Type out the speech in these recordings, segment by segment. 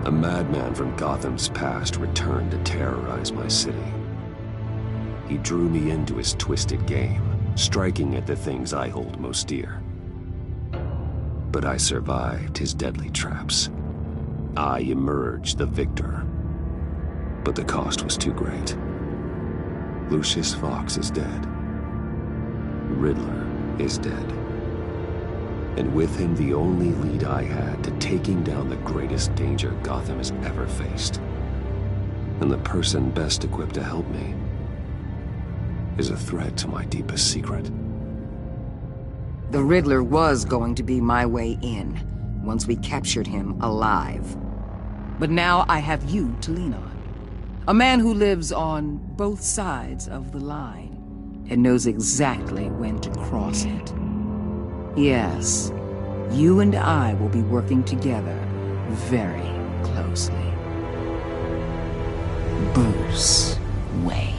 A madman from Gotham's past returned to terrorize my city. He drew me into his twisted game, striking at the things I hold most dear. But I survived his deadly traps. I emerged the victor. But the cost was too great. Lucius Fox is dead. Riddler is dead. And with him the only lead I had to taking down the greatest danger Gotham has ever faced. And the person best equipped to help me is a threat to my deepest secret. The Riddler was going to be my way in, once we captured him alive. But now I have you to lean on. A man who lives on both sides of the line, and knows exactly when to cross it. Yes, you and I will be working together very closely. Bruce Wayne.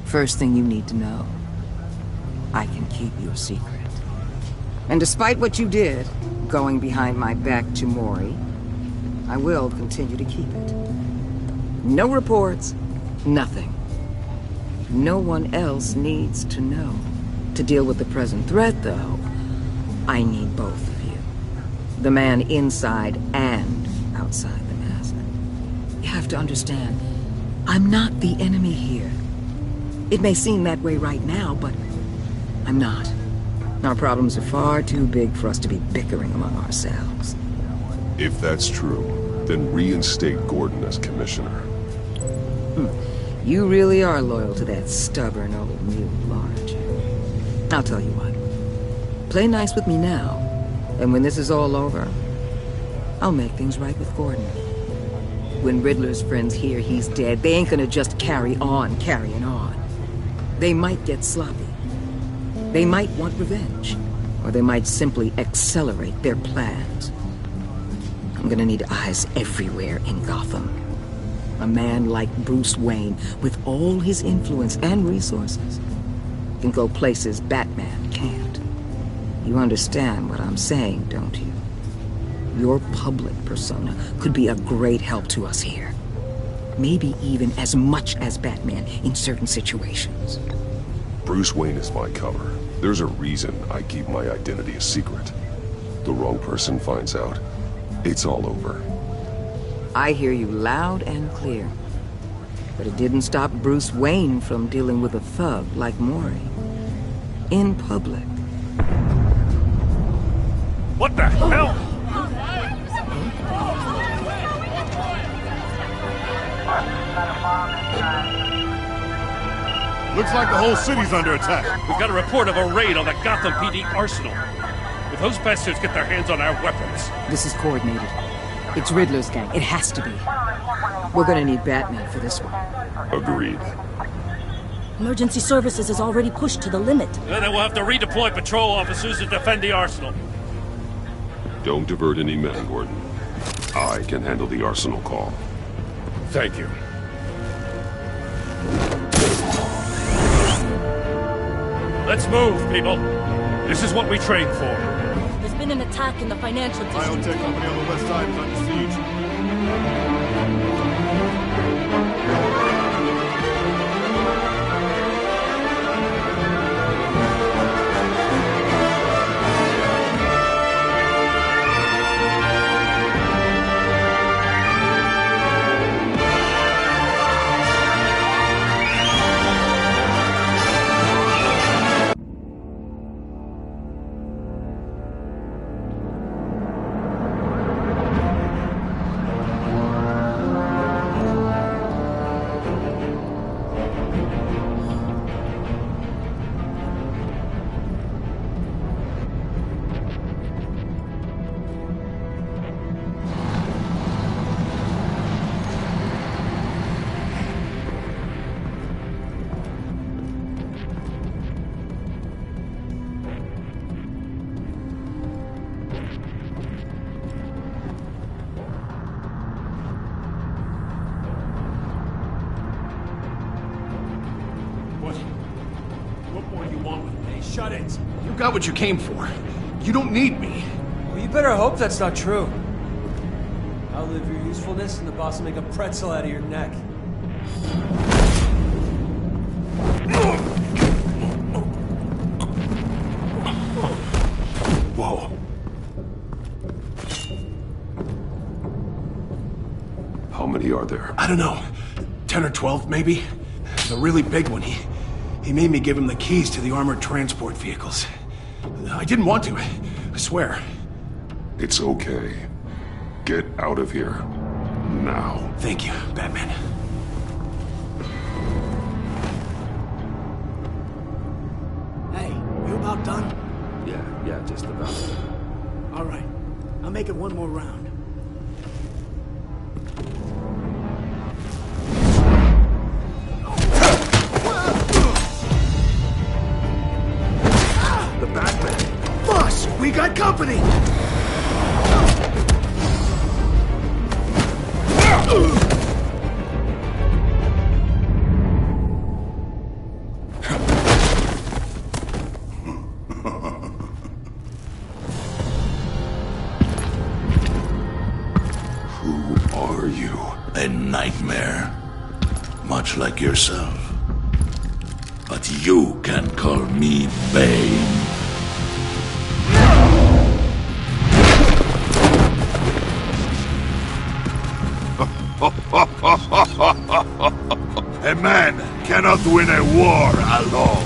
First thing you need to know, I can keep your secret. And despite what you did, going behind my back to Mori, I will continue to keep it. No reports, nothing. No one else needs to know. To deal with the present threat, though, I need both of you. The man inside and outside the mask. You have to understand, I'm not the enemy here. It may seem that way right now, but I'm not. Our problems are far too big for us to be bickering among ourselves. If that's true, then reinstate Gordon as commissioner. You really are loyal to that stubborn old mule, aren't you? I'll tell you what. Play nice with me now, and when this is all over, I'll make things right with Gordon. When Riddler's friends hear he's dead, they ain't gonna just carry on carrying on. They might get sloppy. They might want revenge, or they might simply accelerate their plans. I'm gonna need eyes everywhere in Gotham. A man like Bruce Wayne, with all his influence and resources, can go places Batman can't. You understand what I'm saying, don't you? Your public persona could be a great help to us here. Maybe even as much as Batman in certain situations. Bruce Wayne is my cover. There's a reason I keep my identity a secret. The wrong person finds out, it's all over. I hear you loud and clear. But it didn't stop Bruce Wayne from dealing with a thug like Mori. In public. What the hell? Looks like the whole city's under attack. We've got a report of a raid on the Gotham PD arsenal. If those bastards get their hands on our weapons... This is coordinated. It's Riddler's gang. It has to be. We're gonna need Batman for this one. Agreed. Emergency services is already pushed to the limit. Then we'll have to redeploy patrol officers to defend the arsenal. Don't divert any men, Gordon. I can handle the arsenal call. Thank you. Let's move, people. This is what we trained for. There's been an attack in the financial district. Biotech company on the west side is under siege. shut it! You got what you came for. You don't need me. Well, you better hope that's not true. I'll live your usefulness, and the boss will make a pretzel out of your neck. Whoa. How many are there? I don't know. 10 or 12, maybe? The really big one, he made me give him the keys to the armored transport vehicles. I didn't want to, I swear. It's okay. Get out of here. Now. Thank you, Batman. Hey, you about done? Yeah, just about. All right. I'll make it one more round. The Batman. Boss, we got company! Who are you? A nightmare. Much like yourself. But you can call me Bane. A man cannot win a war alone.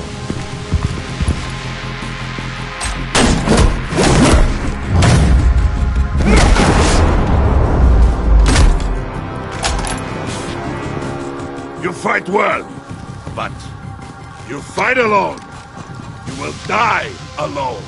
You fight well, but you fight alone. You will die alone.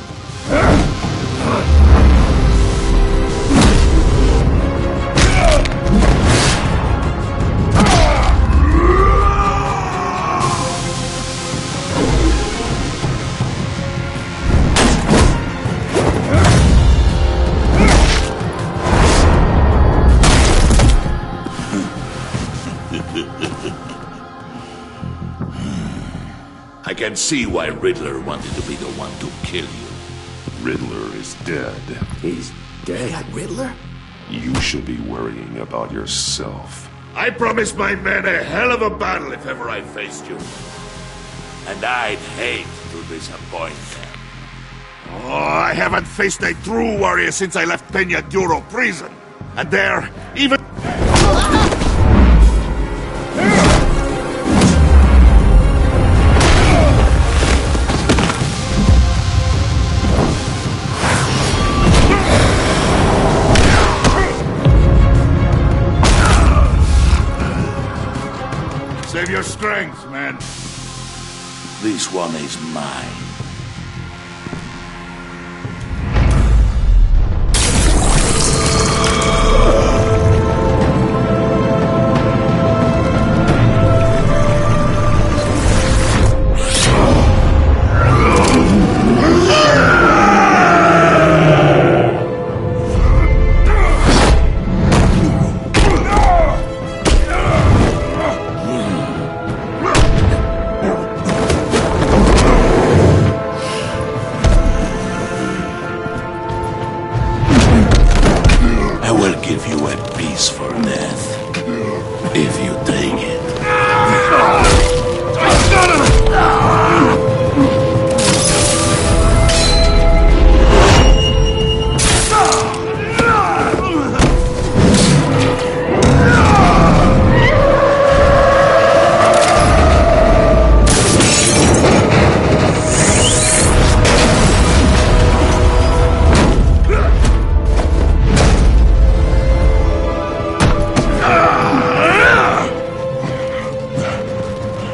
I can see why Riddler wanted to be the one to kill you. Riddler is dead. He's dead. That Riddler? You should be worrying about yourself. I promised my men a hell of a battle if ever I faced you. And I'd hate to disappoint them. Oh, I haven't faced a true warrior since I left Peña Duro prison. And there, even... Save your strength, man. This one is mine. Give you a piece for death, if you take it.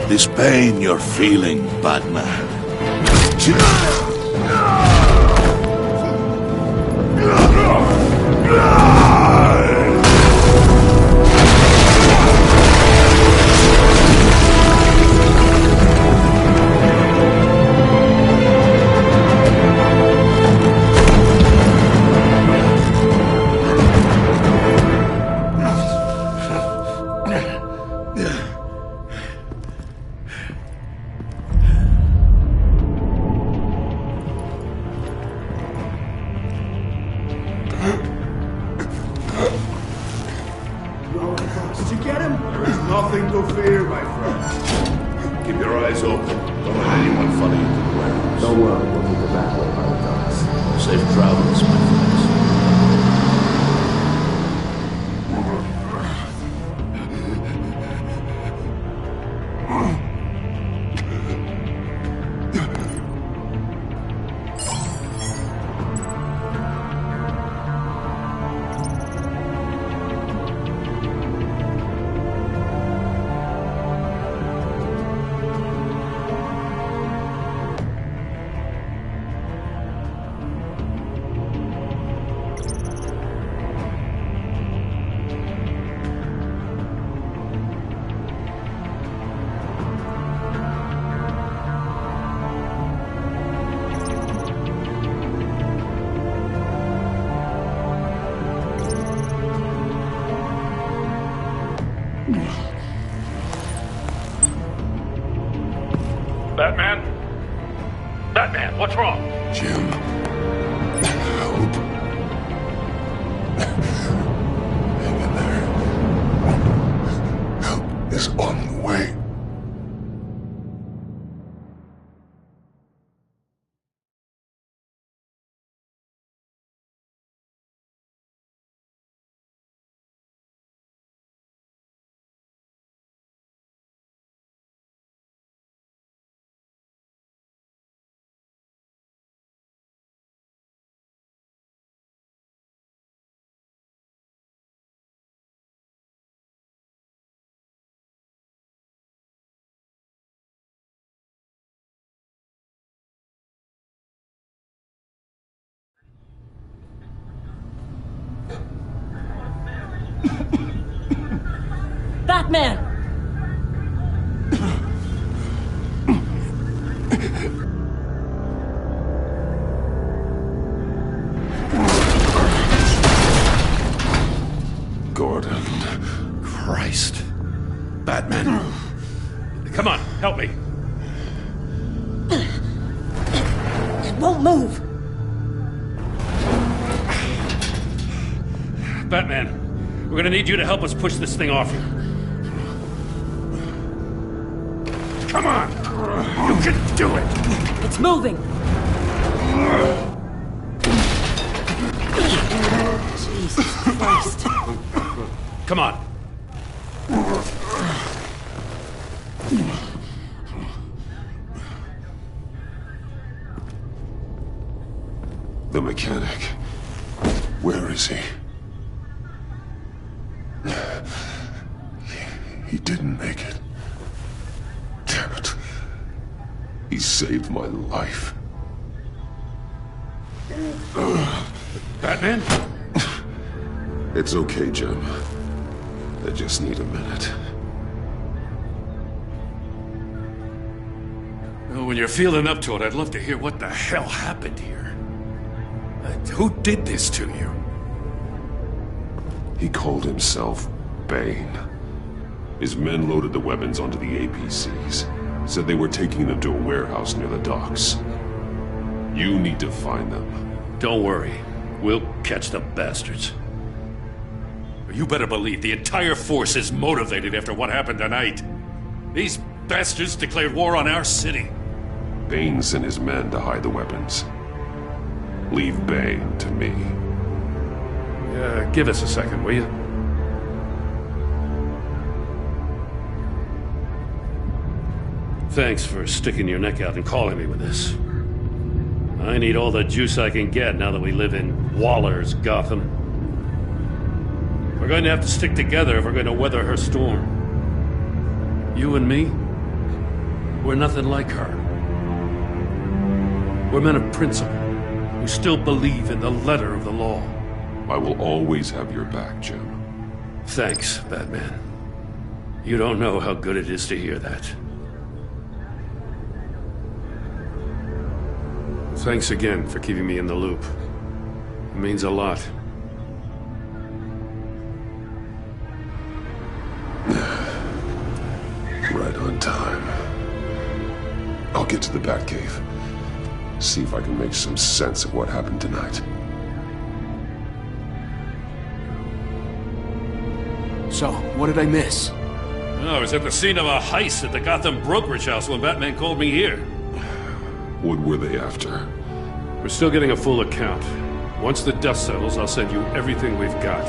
This pain you're feeling, Batman. follow you to the warehouse. Don't worry, we'll take the back way by the docks. Safe travels, my friends. Batman? Batman, what's wrong? Jim. Hope. Hang in there. Help is on the way. Batman! Gordon. Christ. Batman. Come on, help me. It won't move. Batman, we're gonna need you to help us push this thing off you. Come on! You can do it! It's moving. Jesus Christ. Come on. The mechanic. Where is he? He didn't make it. Damn it. He saved my life. Batman? It's okay, Jim. I just need a minute. Well, when you're feeling up to it, I'd love to hear what the hell happened here. Who did this to you? He called himself Bane. His men loaded the weapons onto the APCs. Said they were taking them to a warehouse near the docks. You need to find them. Don't worry. We'll catch the bastards. You better believe the entire force is motivated after what happened tonight. These bastards declared war on our city. Bane sent his men to hide the weapons. Leave Bane to me. Give us a second, will you? Thanks for sticking your neck out and calling me with this. I need all the juice I can get now that we live in Waller's Gotham. We're going to have to stick together if we're going to weather her storm. You and me, we're nothing like her. We're men of principle, who still believe in the letter of the law. I will always have your back, Jim. Thanks, Batman. You don't know how good it is to hear that. Thanks again for keeping me in the loop. It means a lot. Right on time. I'll get to the Batcave. See if I can make some sense of what happened tonight. So, what did I miss? I was at the scene of a heist at the Gotham brokerage house when Batman called me here. What were they after? We're still getting a full account. Once the dust settles, I'll send you everything we've got.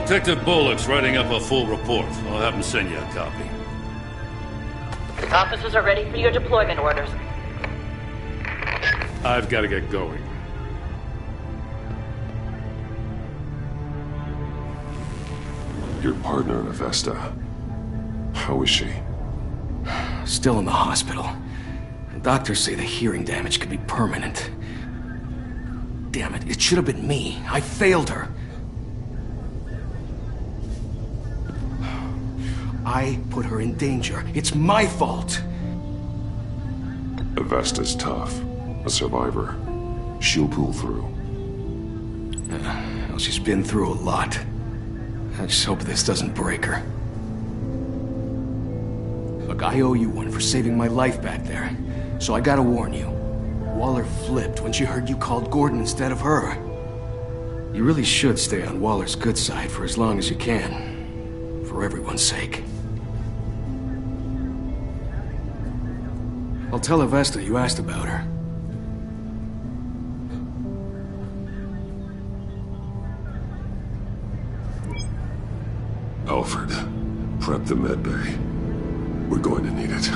Detective Bullock's writing up a full report. I'll have him send you a copy. Officers are ready for your deployment orders. I've got to get going. Your partner in Avesta. How is she? Still in the hospital. Doctors say the hearing damage could be permanent. Damn it, it should have been me. I failed her. I put her in danger. It's my fault. Avesta's tough. A survivor. She'll pull through. Well, she's been through a lot. I just hope this doesn't break her. Look, I owe you one for saving my life back there. So I gotta warn you. Waller flipped when she heard you called Gordon instead of her. You really should stay on Waller's good side for as long as you can. For everyone's sake. I'll tell Avesta you asked about her. Alfred, prep the med bay. We're going to need it.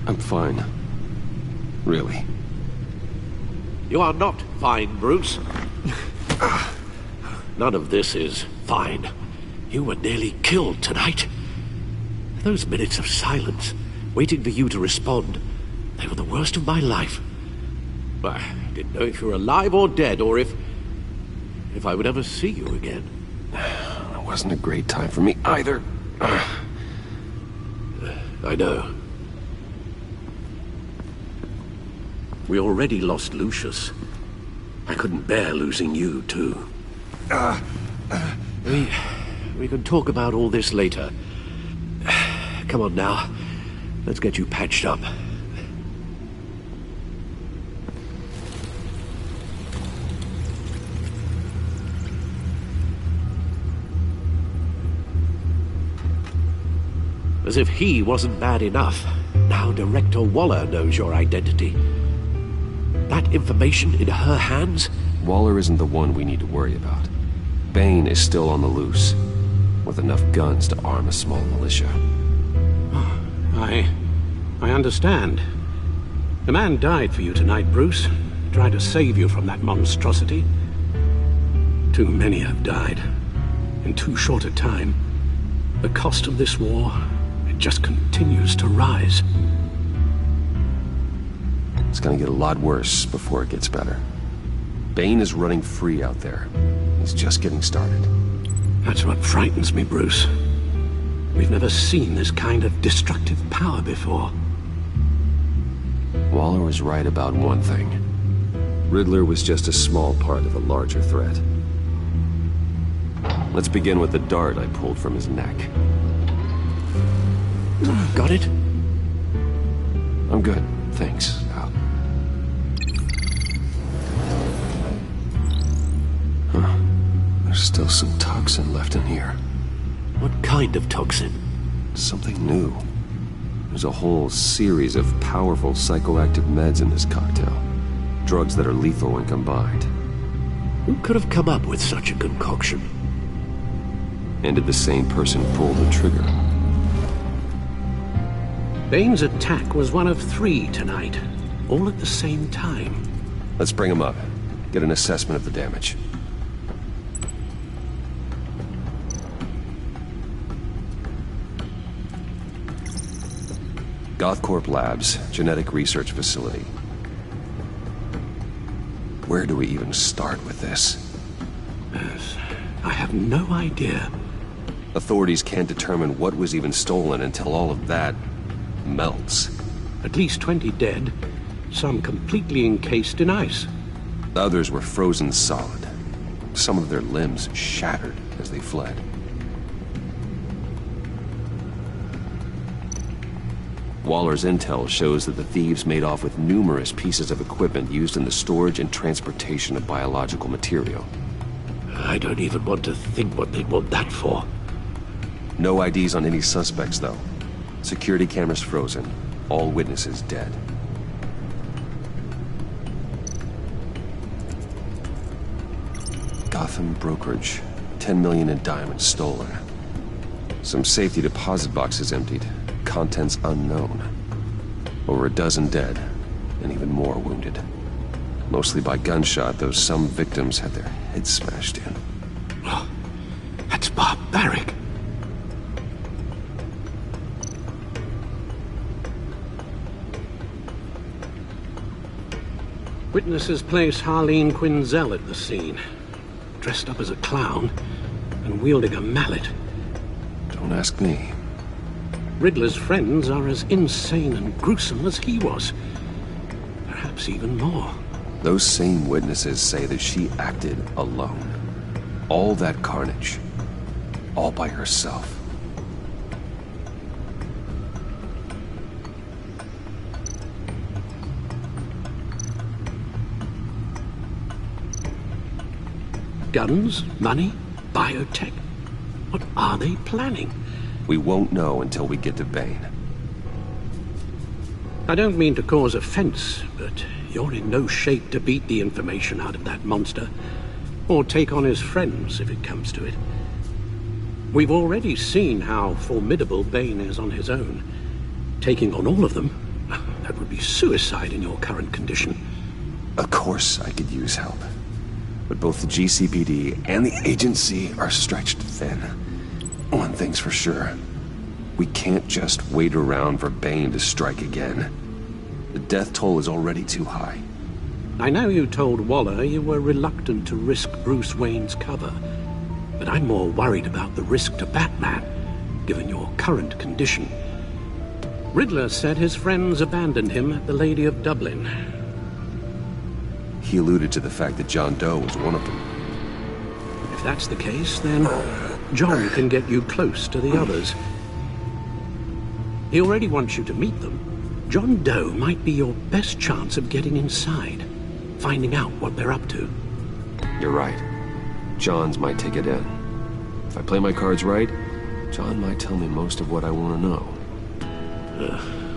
I'm fine. Really. You are not fine, Bruce. None of this is fine. You were nearly killed tonight. Those minutes of silence, waiting for you to respond, they were the worst of my life. I didn't know if you were alive or dead, or if I would ever see you again. It wasn't a great time for me either. I know. We already lost Lucius. I couldn't bear losing you, too. We can talk about all this later. Come on now. Let's get you patched up. As if he wasn't bad enough, now Director Waller knows your identity. That information in her hands? Waller isn't the one we need to worry about. Bane is still on the loose, with enough guns to arm a small militia. I understand. The man died for you tonight, Bruce. Tried to save you from that monstrosity. Too many have died. In too short a time. The cost of this war, it just continues to rise. It's gonna get a lot worse before it gets better. Bane is running free out there. He's just getting started. That's what frightens me, Bruce. We've never seen this kind of destructive power before. Waller was right about one thing. Riddler was just a small part of a larger threat. Let's begin with the dart I pulled from his neck. Got it? I'm good, thanks. There's still some toxin left in here. What kind of toxin? Something new. There's a whole series of powerful psychoactive meds in this cocktail. Drugs that are lethal when combined. Who could have come up with such a concoction? And did the same person pull the trigger? Bane's attack was one of 3 tonight, all at the same time. Let's bring him up. Get an assessment of the damage. Gothcorp Labs, genetic research facility. Where do we even start with this? I have no idea. Authorities can't determine what was even stolen until all of that melts. At least 20 dead, some completely encased in ice. Others were frozen solid. Some of their limbs shattered as they fled. Waller's intel shows that the thieves made off with numerous pieces of equipment used in the storage and transportation of biological material. I don't even want to think what they'd want that for. No IDs on any suspects, though. Security cameras frozen. All witnesses dead. Gotham brokerage. 10 million in diamonds stolen. Some safety deposit boxes emptied. Contents unknown. Over a dozen dead, and even more wounded. Mostly by gunshot, though some victims had their heads smashed in. Oh, that's barbaric. Witnesses place Harleen Quinzel at the scene, dressed up as a clown and wielding a mallet. Don't ask me. Riddler's friends are as insane and gruesome as he was. Perhaps even more. Those same witnesses say that she acted alone. All that carnage. All by herself. Guns, money, biotech. What are they planning? We won't know until we get to Bane. I don't mean to cause offense, but you're in no shape to beat the information out of that monster, or take on his friends if it comes to it. We've already seen how formidable Bane is on his own. Taking on all of them, that would be suicide in your current condition. Of course I could use help. But both the GCPD and the agency are stretched thin. One thing's for sure. We can't just wait around for Bane to strike again. The death toll is already too high. I know you told Waller you were reluctant to risk Bruce Wayne's cover, but I'm more worried about the risk to Batman, given your current condition. Riddler said his friends abandoned him at the Lady of Dublin. He alluded to the fact that John Doe was one of them. If that's the case, then John can get you close to the others. He already wants you to meet them. John Doe might be your best chance of getting inside, finding out what they're up to. You're right. John's might take it in. If I play my cards right, John might tell me most of what I want to know.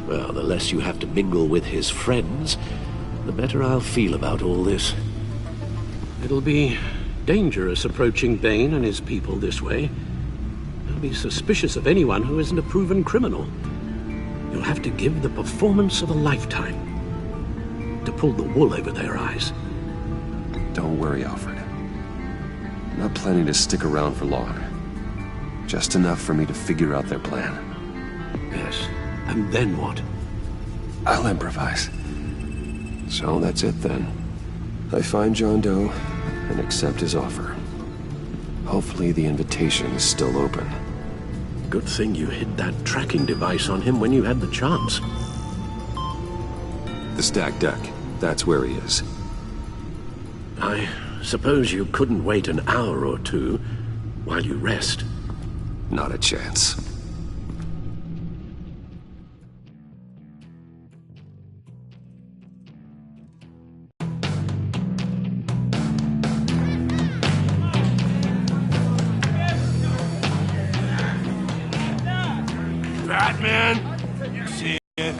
Well, the less you have to mingle with his friends, the better I'll feel about all this. It'll be dangerous approaching Bane and his people this way. They'll be suspicious of anyone who isn't a proven criminal. You'll have to give the performance of a lifetime to pull the wool over their eyes. Don't worry, Alfred. I'm not planning to stick around for long. Just enough for me to figure out their plan. Yes, and then what? I'll improvise. So that's it then. I find John Doe and accept his offer. Hopefully the invitation is still open. Good thing you hid that tracking device on him when you had the chance. The stacked deck. That's where he is. I suppose you couldn't wait an hour or two while you rest? Not a chance. Batman? You see it?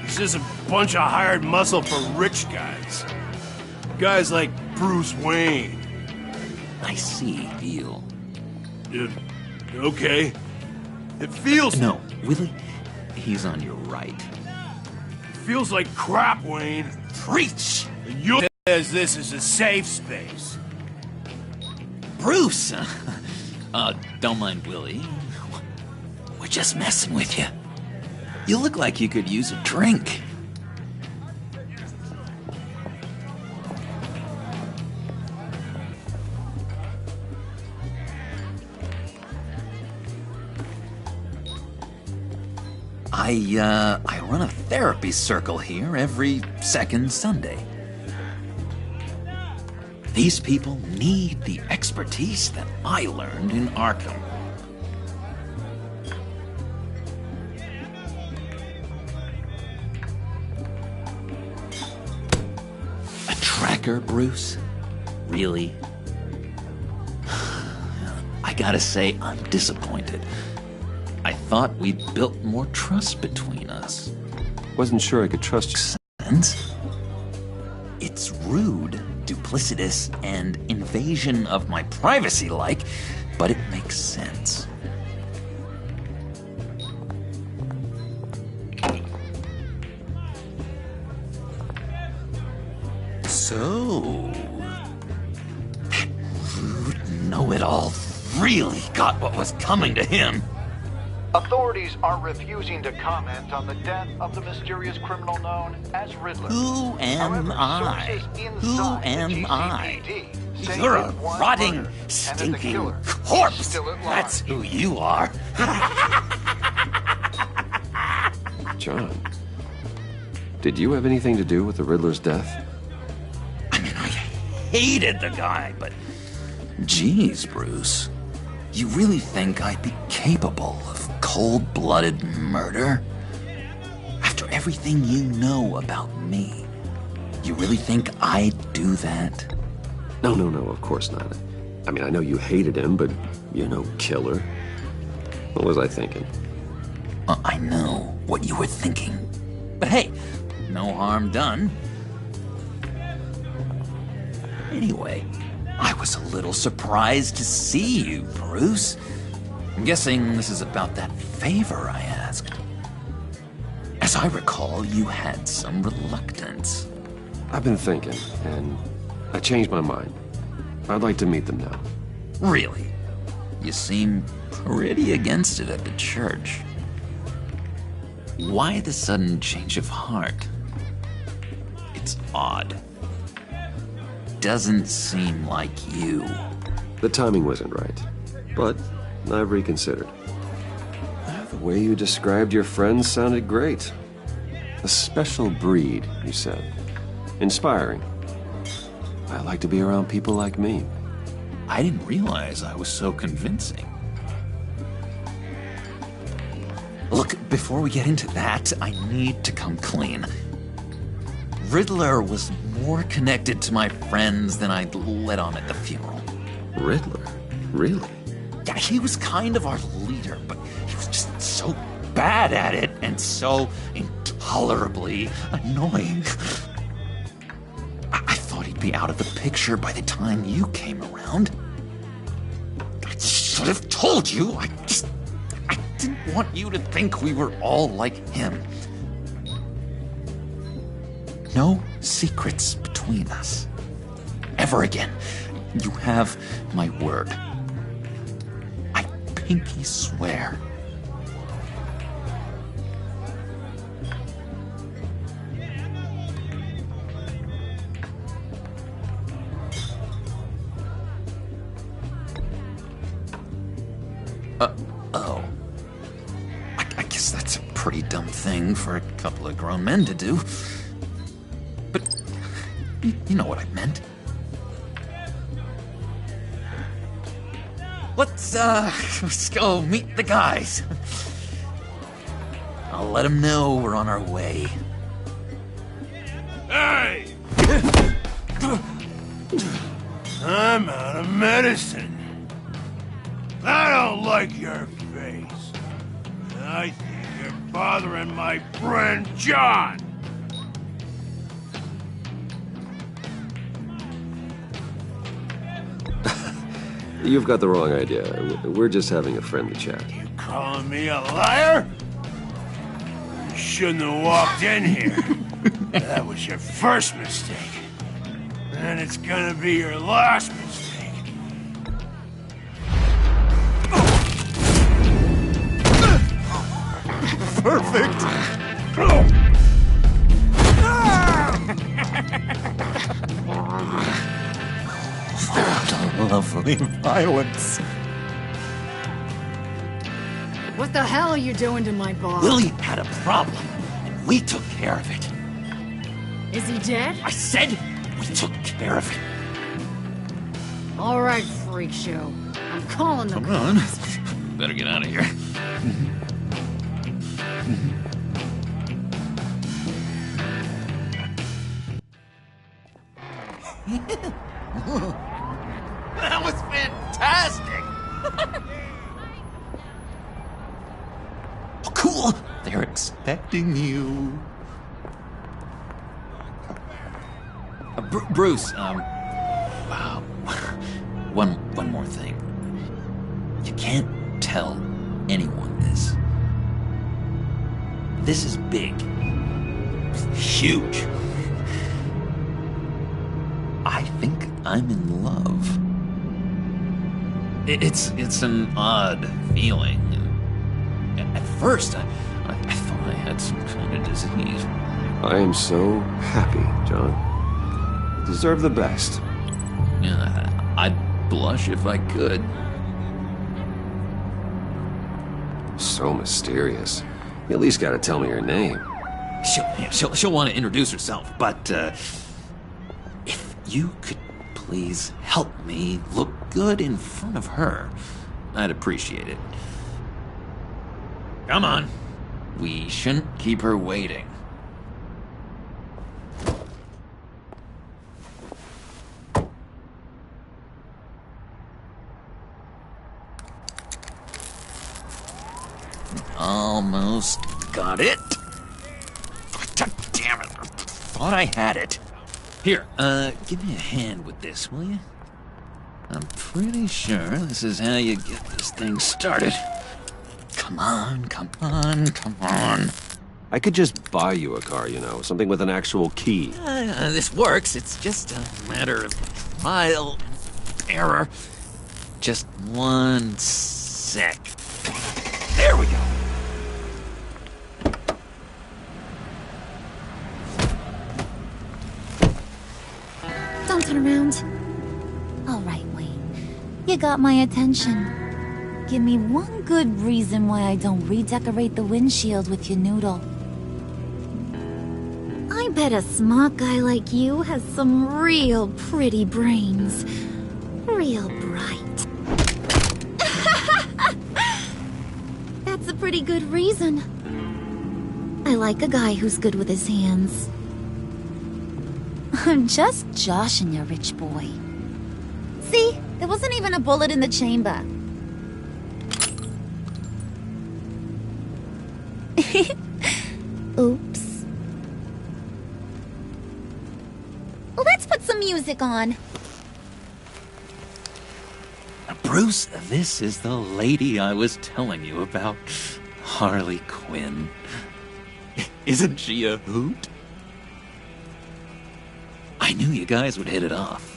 He's just a bunch of hired muscle for rich guys. Guys like Bruce Wayne. I see, Beale. Okay. It feels... No, Willie, he's on your right. It feels like crap, Wayne. Preach! You says this is a safe space. Bruce! Don't mind Willie. We're just messing with you. You look like you could use a drink. I run a therapy circle here every second Sunday. These people need the expertise that I learned in Arkham. A tracker, Bruce? Really? I gotta say, I'm disappointed. I thought we'd built more trust between us. Wasn't sure I could trust you. Sense? It's rude, duplicitous, and invasion of my privacy-like, but it makes sense. So, that rude know-it-all really got what was coming to him. Authorities are refusing to comment on the death of the mysterious criminal known as Riddler. Who am I? Who am I? You're a rotting, stinking corpse. That's who you are. John, did you have anything to do with the Riddler's death? I mean, I hated the guy, but geez, Bruce, you really think I'd be capable of cold-blooded murder? After everything you know about me, you really think I'd do that? No, of course not. I mean, I know you hated him, but you're no killer. What was I thinking? I know what you were thinking. But hey, no harm done. Anyway, I was a little surprised to see you, Bruce. I'm guessing this is about that favor I asked. As I recall, you had some reluctance. I've been thinking, and I changed my mind. I'd like to meet them now. Really? You seem pretty against it at the church. Why the sudden change of heart? It's odd. Doesn't seem like you. The timing wasn't right, but I've reconsidered. The way you described your friends sounded great. A special breed, you said. Inspiring. I like to be around people like me. I didn't realize I was so convincing. Look, before we get into that, I need to come clean. Riddler was more connected to my friends than I'd let on at the funeral. Riddler? Really? Yeah, he was kind of our leader, but he was just so bad at it and so intolerably annoying. I thought he'd be out of the picture by the time you came around. I should have told you. I didn't want you to think we were all like him. No secrets between us. Ever again. You have my word. I pinky swear. Oh. I guess that's a pretty dumb thing for a couple of grown men to do. But you know what I meant. Let's go meet the guys. I'll let them know we're on our way. Hey! I'm out of medicine. I don't like your face. I think you're bothering my friend John. You've got the wrong idea. We're just having a friendly chat. You calling me a liar? You shouldn't have walked in here. That was your first mistake. And it's gonna be your last mistake. Perfect. What a lovely violence. What the hell are you doing to my bar? Willie had a problem, and we took care of it. Is he dead? I said we took care of it. All right, freak show. I'm calling the Come on. Better get out of here. That was fantastic! Oh, cool! They're expecting you. Bruce, wow. One more thing. You can't tell anyone this. This is big. Huge. I think I'm in love. It's an odd feeling. At first, I thought I had some kind of disease. I am so happy, John. You deserve the best. Yeah, I'd blush if I could. So mysterious. You at least gotta tell me her name. She'll want to introduce herself, but if you could please help me look good in front of her, I'd appreciate it. Come on. We shouldn't keep her waiting. Almost got it. God damn it. I thought I had it. Here, give me a hand with this, will you? I'm pretty sure this is how you get this thing started. Come on, come on, come on. I could just buy you a car, you know, something with an actual key. This works. It's just a matter of trial and error. Just one sec. There we go. Don't turn around. All right, Wayne. You got my attention. Give me one good reason why I don't redecorate the windshield with your noodle. I bet a smart guy like you has some real pretty brains. Real bright. That's a pretty good reason. I like a guy who's good with his hands. I'm just joshing you, rich boy. See? There wasn't even a bullet in the chamber. Oops. Let's put some music on. Bruce, this is the lady I was telling you about. Harley Quinn. Isn't she a hoot? I knew you guys would hit it off.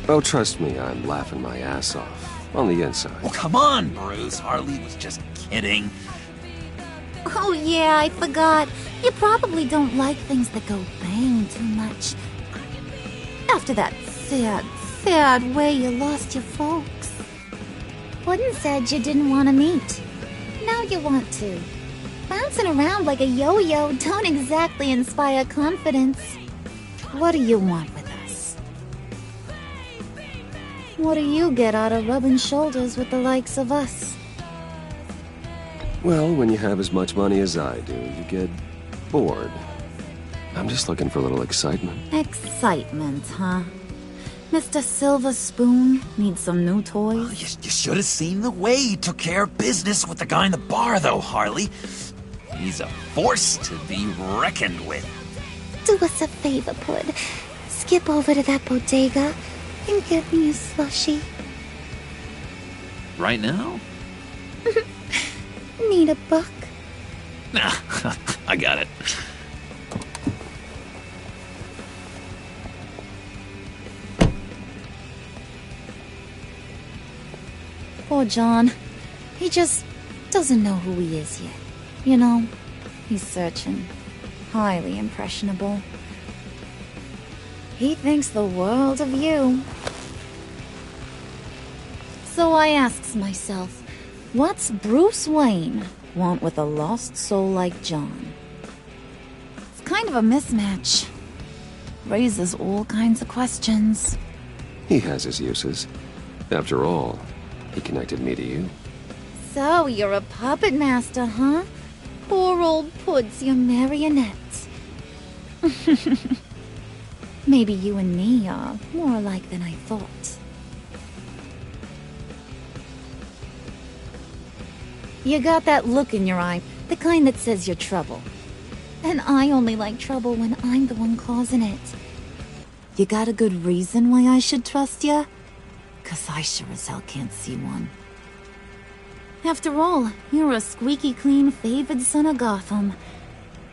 Oh, trust me, I'm laughing my ass off. On the inside. Oh, come on, Bruce. Harley was just kidding. Oh yeah, I forgot. You probably don't like things that go bang too much. After that sad way you lost your folks. Wooden said you didn't want to meet. Now you want to. Bouncing around like a yo-yo don't exactly inspire confidence. What do you want with us? What do you get out of rubbing shoulders with the likes of us? Well, when you have as much money as I do, you get bored. I'm just looking for a little excitement. Excitement, huh? Mr. Silver Spoon needs some new toys? Well, you should have seen the way he took care of business with the guy in the bar, though, Harley. He's a force to be reckoned with. Do us a favor, Pud. Skip over to that bodega and get me a slushie. Right now? Need a buck? Nah, I got it. Poor John. He just doesn't know who he is yet. You know, he's searching. Highly impressionable. He thinks the world of you. So I asks myself, what's Bruce Wayne want with a lost soul like John? It's kind of a mismatch. Raises all kinds of questions. He has his uses. After all, he connected me to you. So you're a puppet master, huh? Poor old Puds, your marionette. Maybe you and me are more alike than I thought. You got that look in your eye, the kind that says you're trouble. And I only like trouble when I'm the one causing it. You got a good reason why I should trust you? 'Cause I sure as hell can't see one. After all, you're a squeaky clean favored son of Gotham.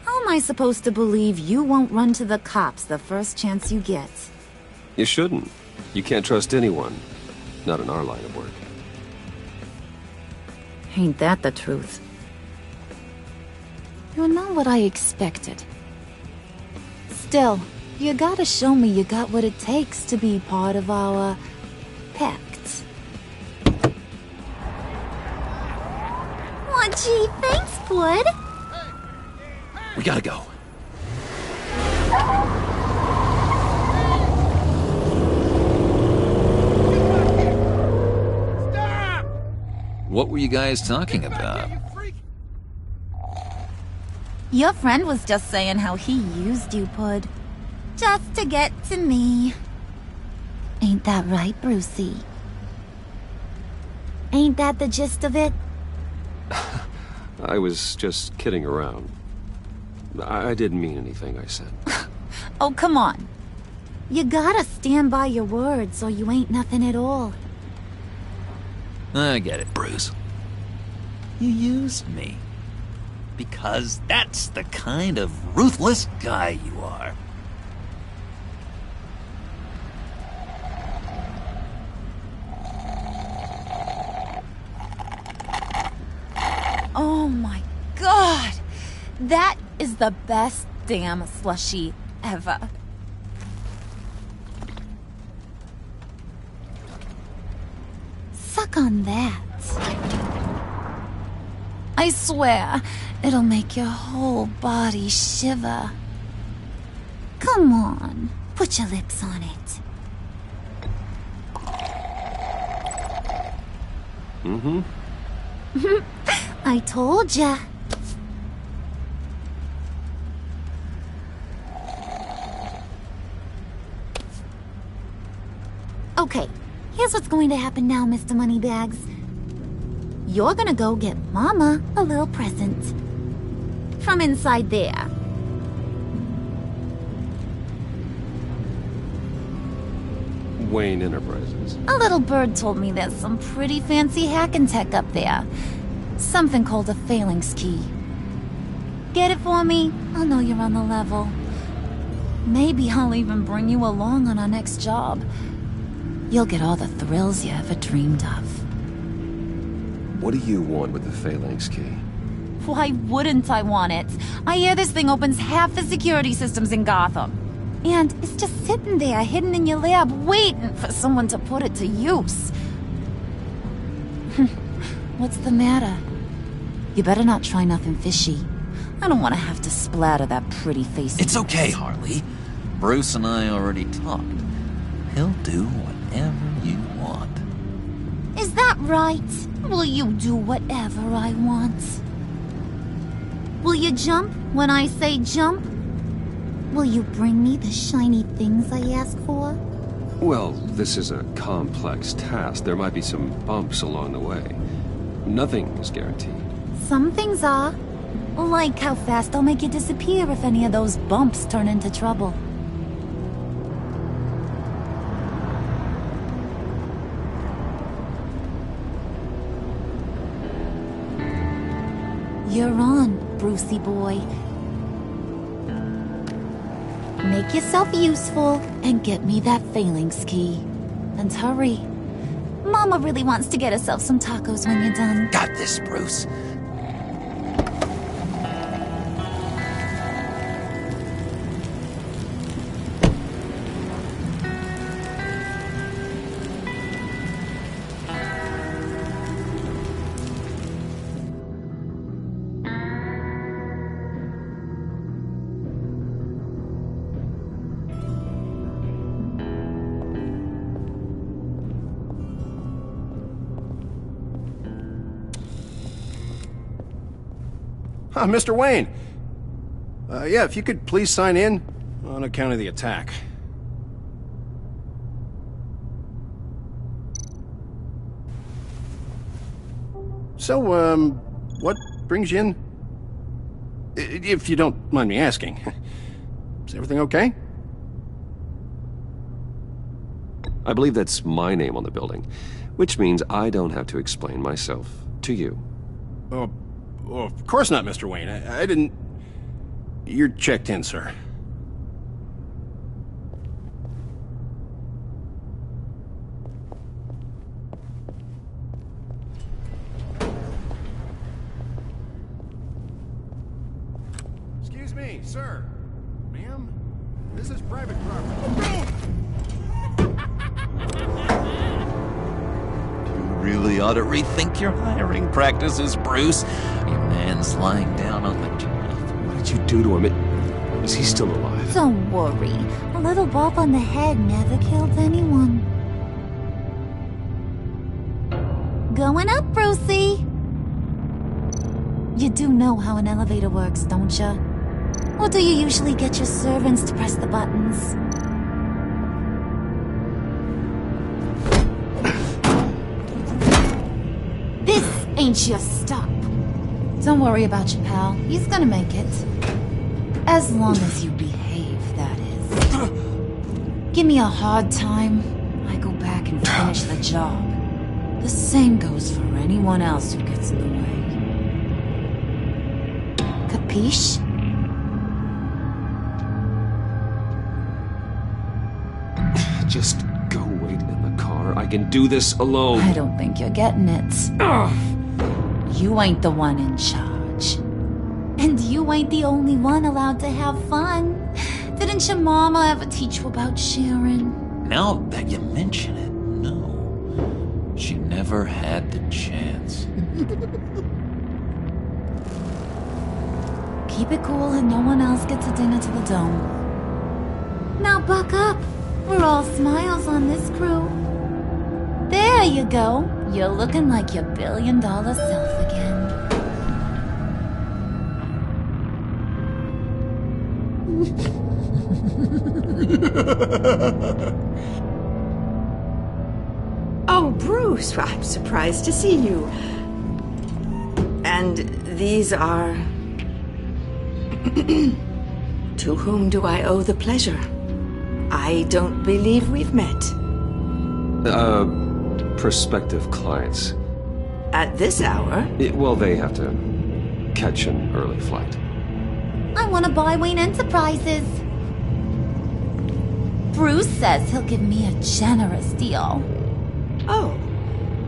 How am I supposed to believe you won't run to the cops the first chance you get? You shouldn't. You can't trust anyone. Not in our line of work. Ain't that the truth? You're not what I expected. Still, you gotta show me you got what it takes to be part of our pact. Aw, gee, thanks, Bud. We gotta go. What were you guys talking about? Your friend was just saying how he used you, Pud. Just to get to me. Ain't that right, Brucey? Ain't that the gist of it? I was just kidding around. I didn't mean anything I said. Oh, come on. You gotta stand by your words or you ain't nothing at all. I get it, Bruce. You used me. Because that's the kind of ruthless guy you are. Oh my god! That is the best damn slushie ever. Suck on that. I swear, it'll make your whole body shiver. Come on, put your lips on it. Mm-hmm. I told ya. Okay, here's what's going to happen now, Mr. Moneybags. You're gonna go get Mama a little present. From inside there. Wayne Enterprises. A little bird told me there's some pretty fancy hacking tech up there. Something called a phalanx key. Get it for me? I'll know you're on the level. Maybe I'll even bring you along on our next job. You'll get all the thrills you ever dreamed of. What do you want with the phalanx key? Why wouldn't I want it? I hear this thing opens half the security systems in Gotham. And it's just sitting there, hidden in your lab, waiting for someone to put it to use. What's the matter? You better not try nothing fishy. I don't want to have to splatter that pretty face. It's okay, Harley. Bruce and I already talked. He'll do whatever you want. Is that right? Will you do whatever I want? Will you jump when I say jump? Will you bring me the shiny things I ask for? Well, this is a complex task. There might be some bumps along the way. Nothing is guaranteed. Some things are. Like how fast I'll make you disappear if any of those bumps turn into trouble. You're on, Brucey boy. Make yourself useful and get me that phalanx key. And hurry. Mama really wants to get herself some tacos when you're done. Got this, Bruce. Mr. Wayne. Yeah, if you could please sign in on account of the attack. So, what brings you in? If you don't mind me asking. Is everything okay? I believe that's my name on the building, which means I don't have to explain myself to you. Oh, of course not, Mr. Wayne. I didn't... You're checked in, sir. Excuse me, sir. Ma'am? This is private property. Really ought to rethink your hiring practices, Bruce. Your man's lying down on the job. What did you do to him? Is he still alive? Don't worry. A little bump on the head never killed anyone. Going up, Brucey. You do know how an elevator works, don't you? Or do you usually get your servants to press the buttons? This ain't your stop. Don't worry about your pal. He's gonna make it. As long as you behave, that is. Give me a hard time, I go back and finish the job. The same goes for anyone else who gets in the way. Capiche? Just go wait in the car. I can do this alone. I don't think you're getting it. You ain't the one in charge. And you ain't the only one allowed to have fun. Didn't your mama ever teach you about sharing? Now that you mention it, no. She never had the chance. Keep it cool and no one else gets a dinner to the dome. Now buck up. We're all smiles on this crew. There you go. You're looking like your billion-dollar self again. Oh, Bruce, I'm surprised to see you. And these are... To whom do I owe the pleasure? I don't believe we've met. Prospective clients. At this hour? Well, they have to catch an early flight. I want to buy Wayne Enterprises. Bruce says he'll give me a generous deal. Oh.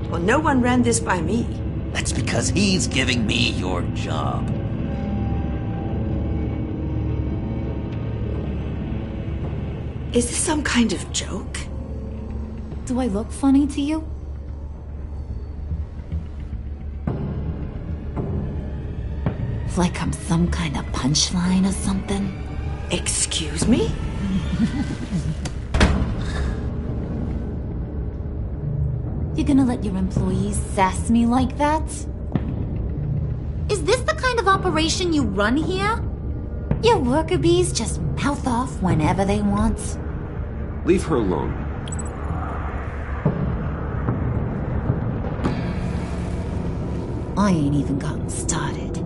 Well, no one ran this by me. That's because he's giving me your job. Is this some kind of joke? Do I look funny to you? Like I'm some kind of punchline or something? Excuse me? You gonna let your employees sass me like that? Is this the kind of operation you run here? Your worker bees just mouth off whenever they want? Leave her alone. I ain't even gotten started.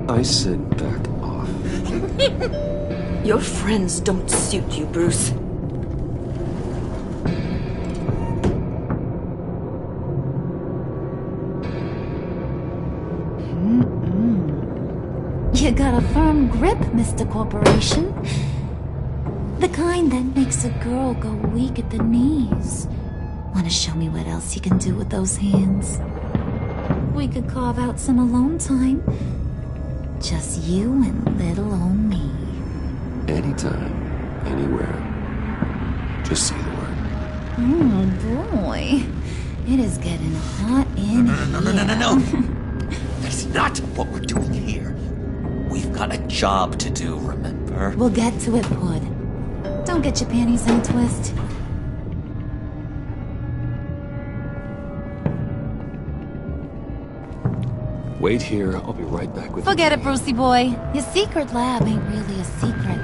I said back off. Your friends don't suit you, Bruce. You got a firm grip, Mr. Corporation. The kind that makes a girl go weak at the knees. Wanna show me what else you can do with those hands? We could carve out some alone time. Just you and little old me. Anytime, anywhere. Just say the word. Oh boy. It is getting hot in here. No. That's not what we're doing here. We've got a job to do, remember? We'll get to it, Hood. Don't get your panties in a twist. Wait here. I'll be right back with Forget you. it, Brucey boy. Your secret lab ain't really a secret.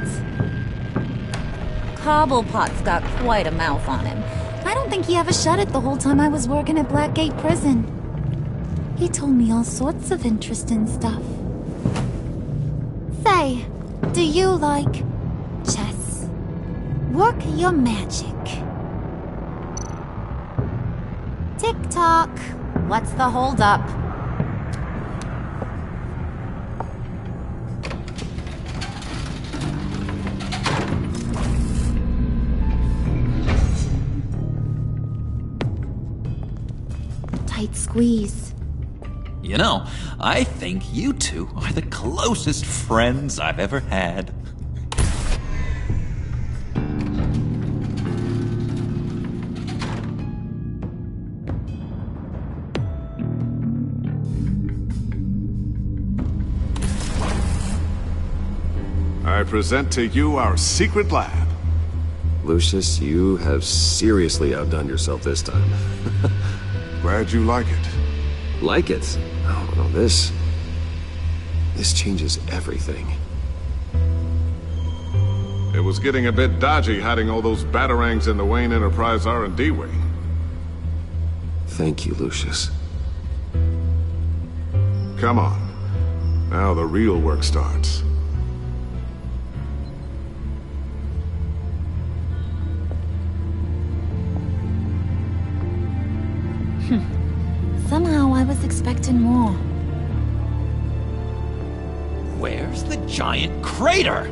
Cobblepot's got quite a mouth on him. I don't think he ever shut it the whole time I was working at Blackgate Prison. He told me all sorts of interesting stuff. Say, do you like chess? Work your magic. Tick-tock. What's the holdup? Tight squeeze. You know, I think you two are the closest friends I've ever had. I present to you our secret lab. Lucius, you have seriously outdone yourself this time. Glad you like it. Like it? Oh, no, this changes everything. It was getting a bit dodgy hiding all those batarangs in the Wayne Enterprise R&D wing. Thank you, Lucius. Come on. Now the real work starts. Somehow I was expecting more. Where's the giant crater?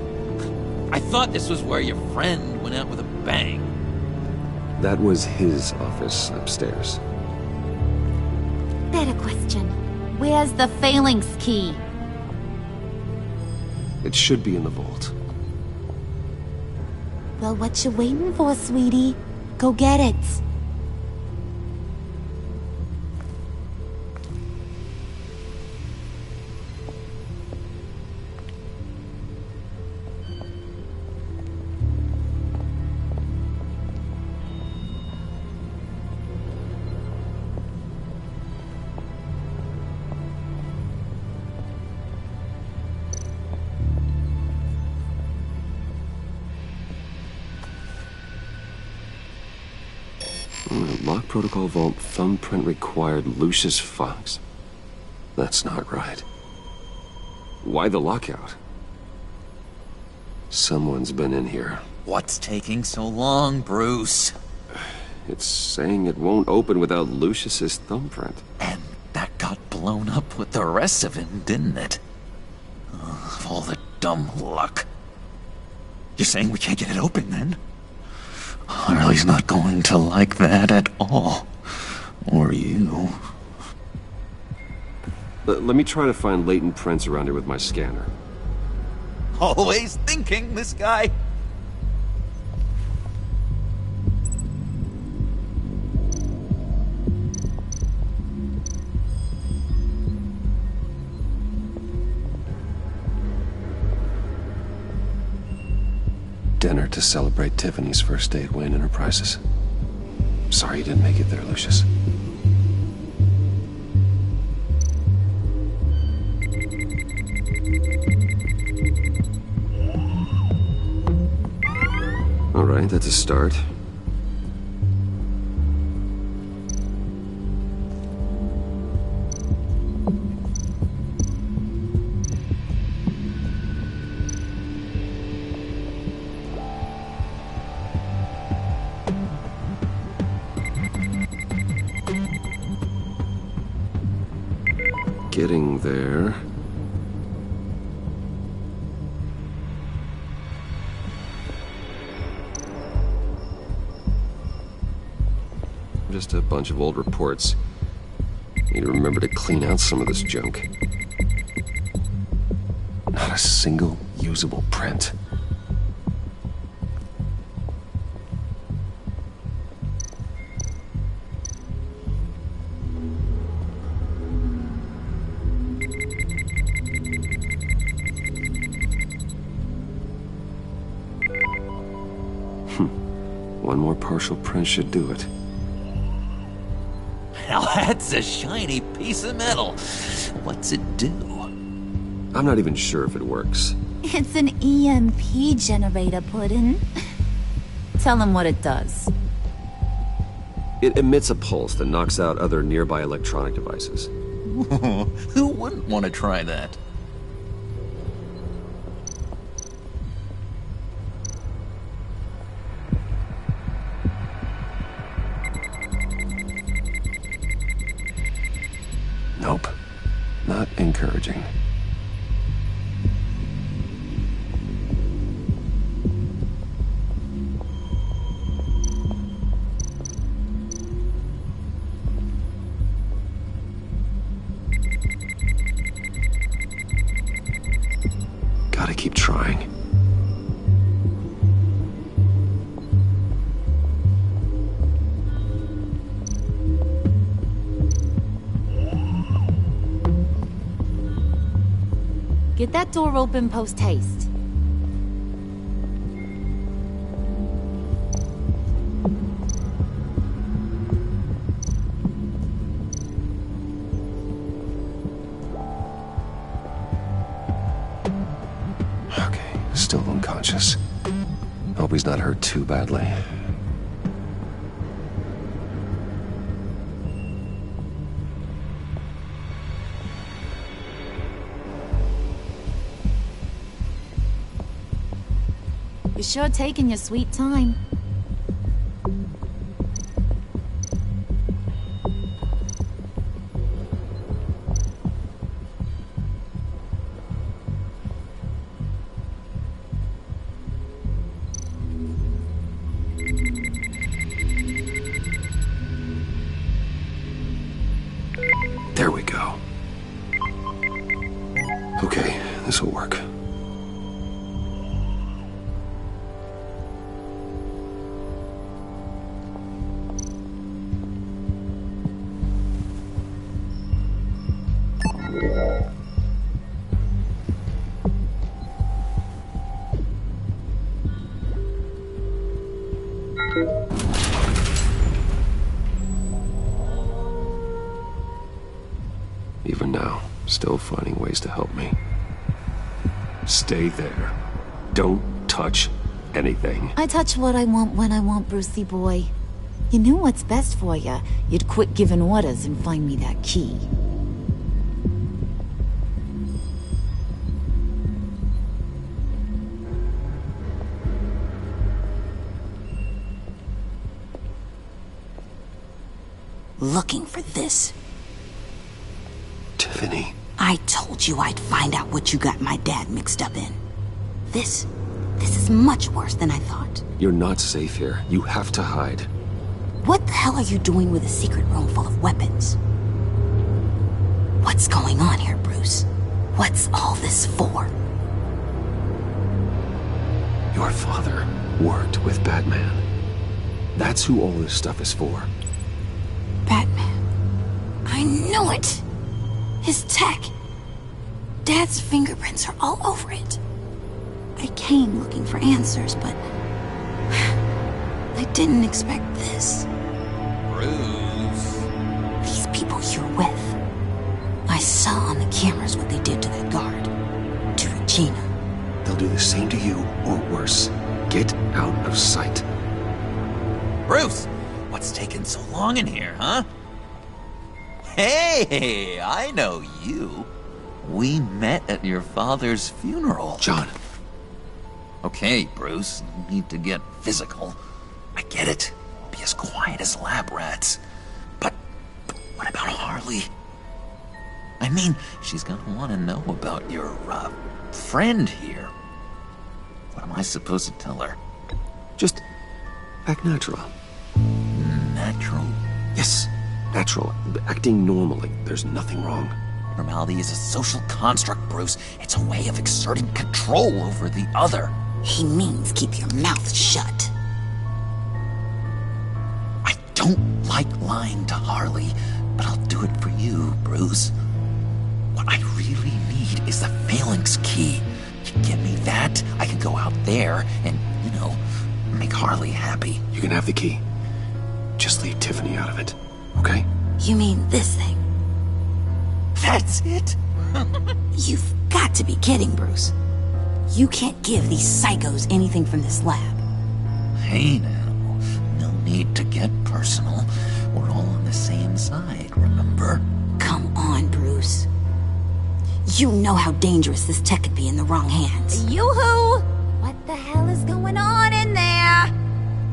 I thought this was where your friend went out with a bang. That was his office upstairs. Better question. Where's the phalanx key? It should be in the vault. Well, what you waiting for, sweetie? Go get it. Lock protocol vault thumbprint required Lucius Fox. That's not right. Why the lockout? Someone's been in here. What's taking so long, Bruce? It's saying it won't open without Lucius's thumbprint. And that got blown up with the rest of him, didn't it? All the dumb luck. You're saying we can't get it open, then? Harley's not going to like that at all. Or you. Let me try to find latent prints around here with my scanner. Always thinking, this guy. Dinner to celebrate Tiffany's first day at Wayne Enterprises. Sorry you didn't make it there, Lucius. All right, that's a start. Getting there. Just a bunch of old reports. Need to remember to clean out some of this junk. Not a single usable print. One more partial print should do it. Now that's a shiny piece of metal. What's it do? I'm not even sure if it works. It's an EMP generator, Puddin'. Tell him what it does. It emits a pulse that knocks out other nearby electronic devices. Who wouldn't want to try that? Nope. Not encouraging. Gotta keep trying. Get that door open post-haste. Okay, still unconscious. Hope he's not hurt too badly. You're sure taking your sweet time. There we go. Okay, this will work. Even now, still finding ways to help me. Stay there. Don't touch anything. I touch what I want when I want, Brucey boy. You knew what's best for you. You'd quit giving orders and find me that key. Looking for this. Tiffany. I told you I'd find out what you got my dad mixed up in. This is much worse than I thought. You're not safe here. You have to hide. What the hell are you doing with a secret room full of weapons? What's going on here, Bruce? What's all this for? Your father worked with Batman. That's who all this stuff is for. Batman. I knew it! His tech. Dad's fingerprints are all over it. I came looking for answers, but I didn't expect this. Bruce. These people you're with. I saw on the cameras what they did to that guard. To Regina. They'll do the same to you, or worse. Get out of sight. Bruce, what's taking so long in here, huh? Hey, I know you. We met at your father's funeral. John. Okay, Bruce, no need to get physical. I get it. Be as quiet as lab rats. But what about Harley? I mean, she's gonna want to know about your, friend here. What am I supposed to tell her? Just act natural. Natural? Yes, natural. Acting normally. There's nothing wrong. Normality is a social construct, Bruce. It's a way of exerting control over the other. He means keep your mouth shut. I don't like lying to Harley, but I'll do it for you, Bruce. What I really need is the phalanx key. You give me that, I can go out there and, make Harley happy. You can have the key. Just leave Tiffany out of it, okay? You mean this thing? That's it? You've got to be kidding, Bruce. You can't give these psychos anything from this lab. Hey now, no need to get personal. We're all on the same side, remember? Come on, Bruce. You know how dangerous this tech could be in the wrong hands. Yoo-hoo! What the hell is going on in there? I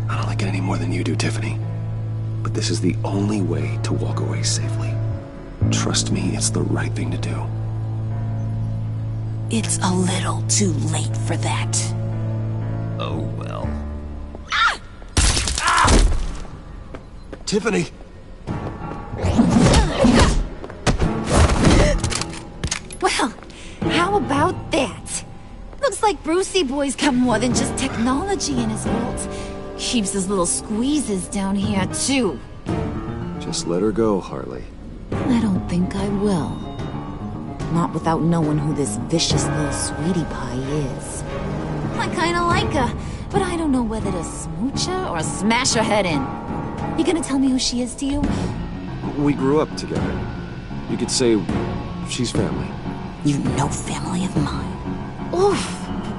don't like it any more than you do, Tiffany. But this is the only way to walk away safely. Trust me, it's the right thing to do. It's a little too late for that. Oh well. Ah! Ah! Tiffany! Well, how about that? Looks like Brucey Boy's got more than just technology in his vault. Keeps his little squeezes down here, too. Just let her go, Harley. I don't think I will. Not without knowing who this vicious little sweetie pie is. I kinda like her, but I don't know whether to smooch her or smash her head in. You gonna tell me who she is to you? We grew up together. You could say she's family. You know family of mine. Oof,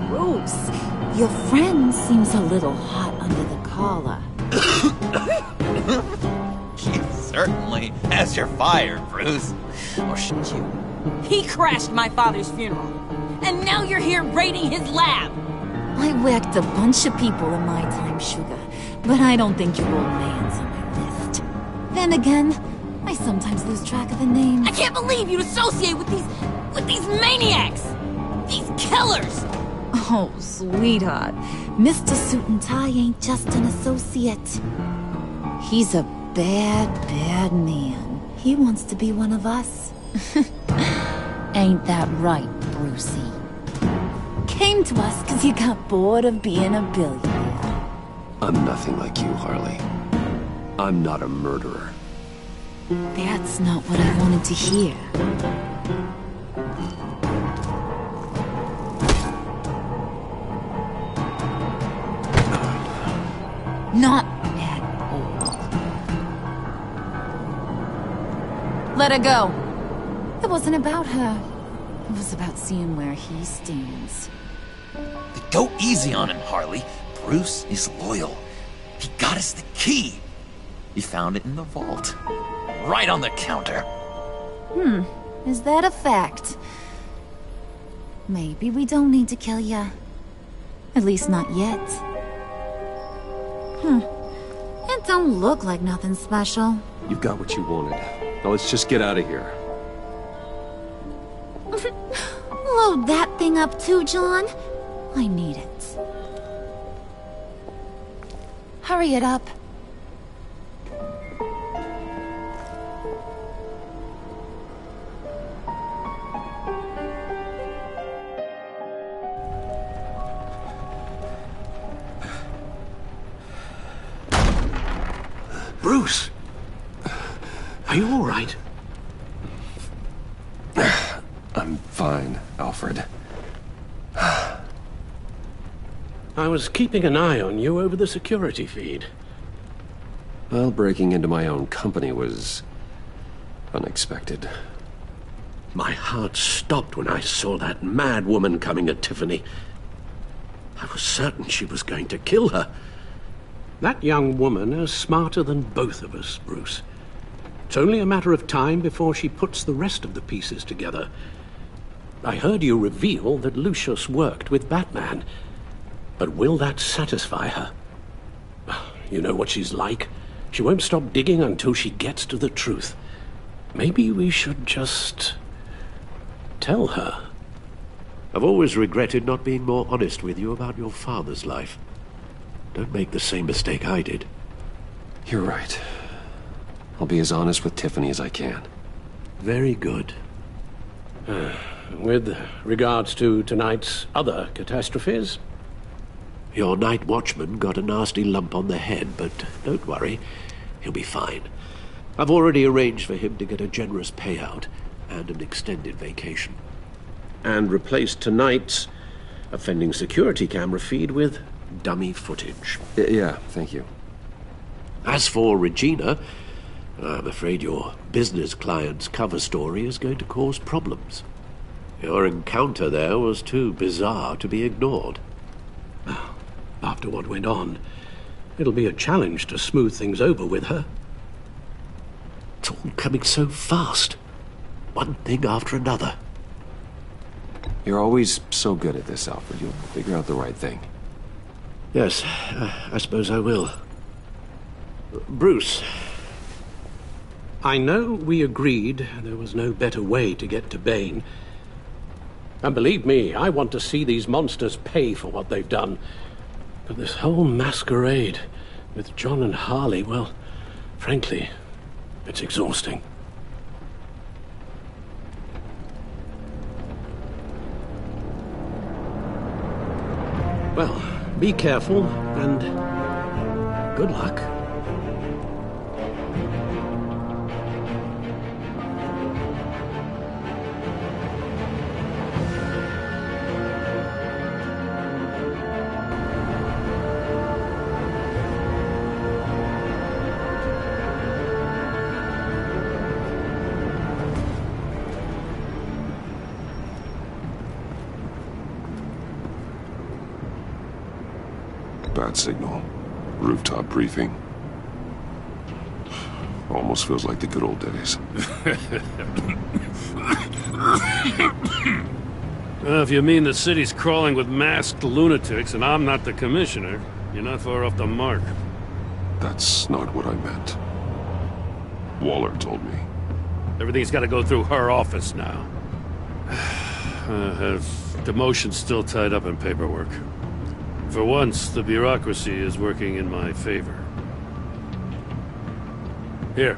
Bruce. Your friend seems a little hot under the collar. She certainly has your fire, Bruce. Or should you? He crashed my father's funeral. And now you're here raiding his lab. I whacked a bunch of people in my time, Sugar. But I don't think your old man's on my list. Then again, I sometimes lose track of the names. I can't believe you'd associate with these maniacs! These killers! Oh, sweetheart. Mr. Suit and Tie ain't just an associate. He's a bad, bad man. He wants to be one of us. Ain't that right, Brucey? Came to us because you got bored of being a billionaire. I'm nothing like you, Harley. I'm not a murderer. That's not what I wanted to hear. Not at all. Let her go. It wasn't about her. It was about seeing where he stands. Go easy on him, Harley. Bruce is loyal. He got us the key. He found it in the vault. Right on the counter. Is that a fact? Maybe we don't need to kill ya. At least not yet. It don't look like nothing special. You've got what you wanted. Now let's just get out of here. Load that thing up too, John. I need it. Hurry it up. Bruce! Are you all right? I'm fine, Alfred. I was keeping an eye on you over the security feed. Well, breaking into my own company was unexpected. My heart stopped when I saw that mad woman coming at Tiffany. I was certain she was going to kill her. That young woman is smarter than both of us, Bruce. It's only a matter of time before she puts the rest of the pieces together. I heard you reveal that Lucius worked with Batman. But will that satisfy her? You know what she's like. She won't stop digging until she gets to the truth. Maybe we should just tell her. I've always regretted not being more honest with you about your father's life. Don't make the same mistake I did. You're right. I'll be as honest with Tiffany as I can. Very good. With regards to tonight's other catastrophes? Your night watchman got a nasty lump on the head, but don't worry. He'll be fine. I've already arranged for him to get a generous payout and an extended vacation. And replaced tonight's offending security camera feed with dummy footage. Yeah, thank you. As for Regina, I'm afraid your business client's cover story is going to cause problems. Your encounter there was too bizarre to be ignored. After what went on, it'll be a challenge to smooth things over with her. It's all coming so fast. One thing after another. You're always so good at this, Alfred. You'll figure out the right thing. Yes, I suppose I will. Bruce. I know we agreed there was no better way to get to Bane. And believe me, I want to see these monsters pay for what they've done. But this whole masquerade with John and Harley, well, frankly, it's exhausting. Well, be careful, and good luck. Bad signal. Rooftop briefing. Almost feels like the good old days. If you mean the city's crawling with masked lunatics and I'm not the commissioner, you're not far off the mark. That's not what I meant. Waller told me. Everything's got to go through her office now. Her demotion's still tied up in paperwork. For once, the bureaucracy is working in my favor. Here.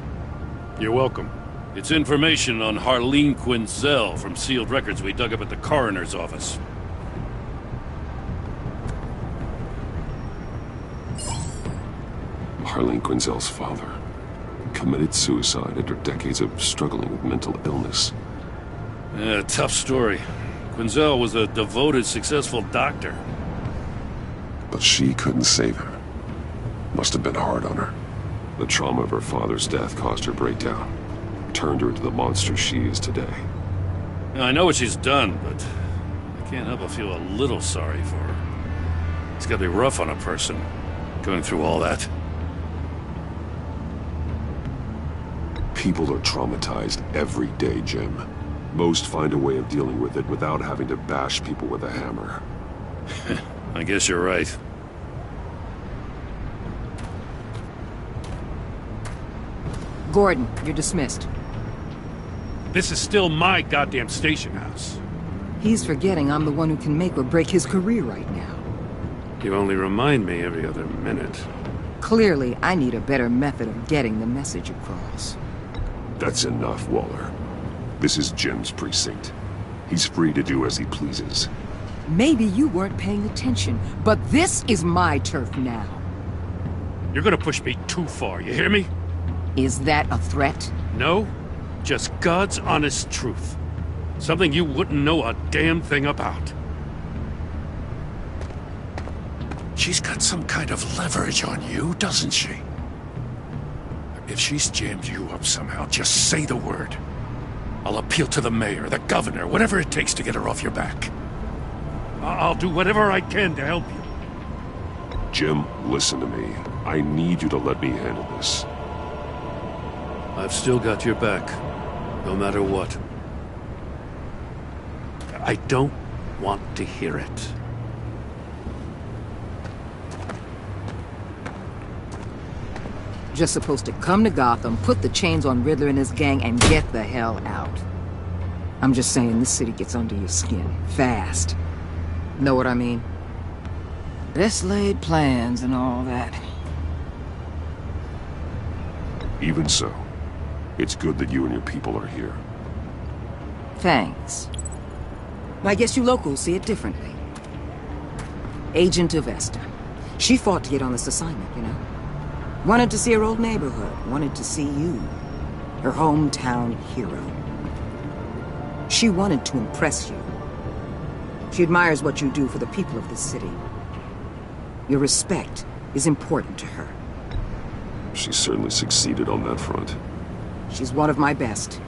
You're welcome. It's information on Harleen Quinzel from sealed records we dug up at the coroner's office. Harleen Quinzel's father committed suicide after decades of struggling with mental illness. Yeah, tough story. Quinzel was a devoted, successful doctor. But she couldn't save her. Must have been hard on her. The trauma of her father's death caused her breakdown. Turned her into the monster she is today. Now, I know what she's done, but I can't help but feel a little sorry for her. It's gotta be rough on a person, going through all that. People are traumatized every day, Jim. Most find a way of dealing with it without having to bash people with a hammer. I guess you're right. Gordon, you're dismissed. This is still my goddamn station house. He's forgetting I'm the one who can make or break his career right now. You only remind me every other minute. Clearly, I need a better method of getting the message across. That's enough, Waller. This is Jim's precinct. He's free to do as he pleases. Maybe you weren't paying attention, but this is my turf now. You're gonna push me too far, you hear me? Is that a threat? No, just God's honest truth. Something you wouldn't know a damn thing about. She's got some kind of leverage on you, doesn't she? If she's jammed you up somehow, just say the word. I'll appeal to the mayor, the governor, whatever it takes to get her off your back. I'll do whatever I can to help you. Jim, listen to me. I need you to let me handle this. I've still got your back, no matter what. I don't want to hear it. Just supposed to come to Gotham, put the chains on Riddler and his gang, and get the hell out. I'm just saying, this city gets under your skin. Fast. Know what I mean? Best laid plans and all that. Even so, it's good that you and your people are here. Thanks. I guess you locals see it differently. Agent Avesta. She fought to get on this assignment, you know? Wanted to see her old neighborhood. Wanted to see you. Her hometown hero. She wanted to impress you. She admires what you do for the people of this city. Your respect is important to her. She certainly succeeded on that front. She's one of my best.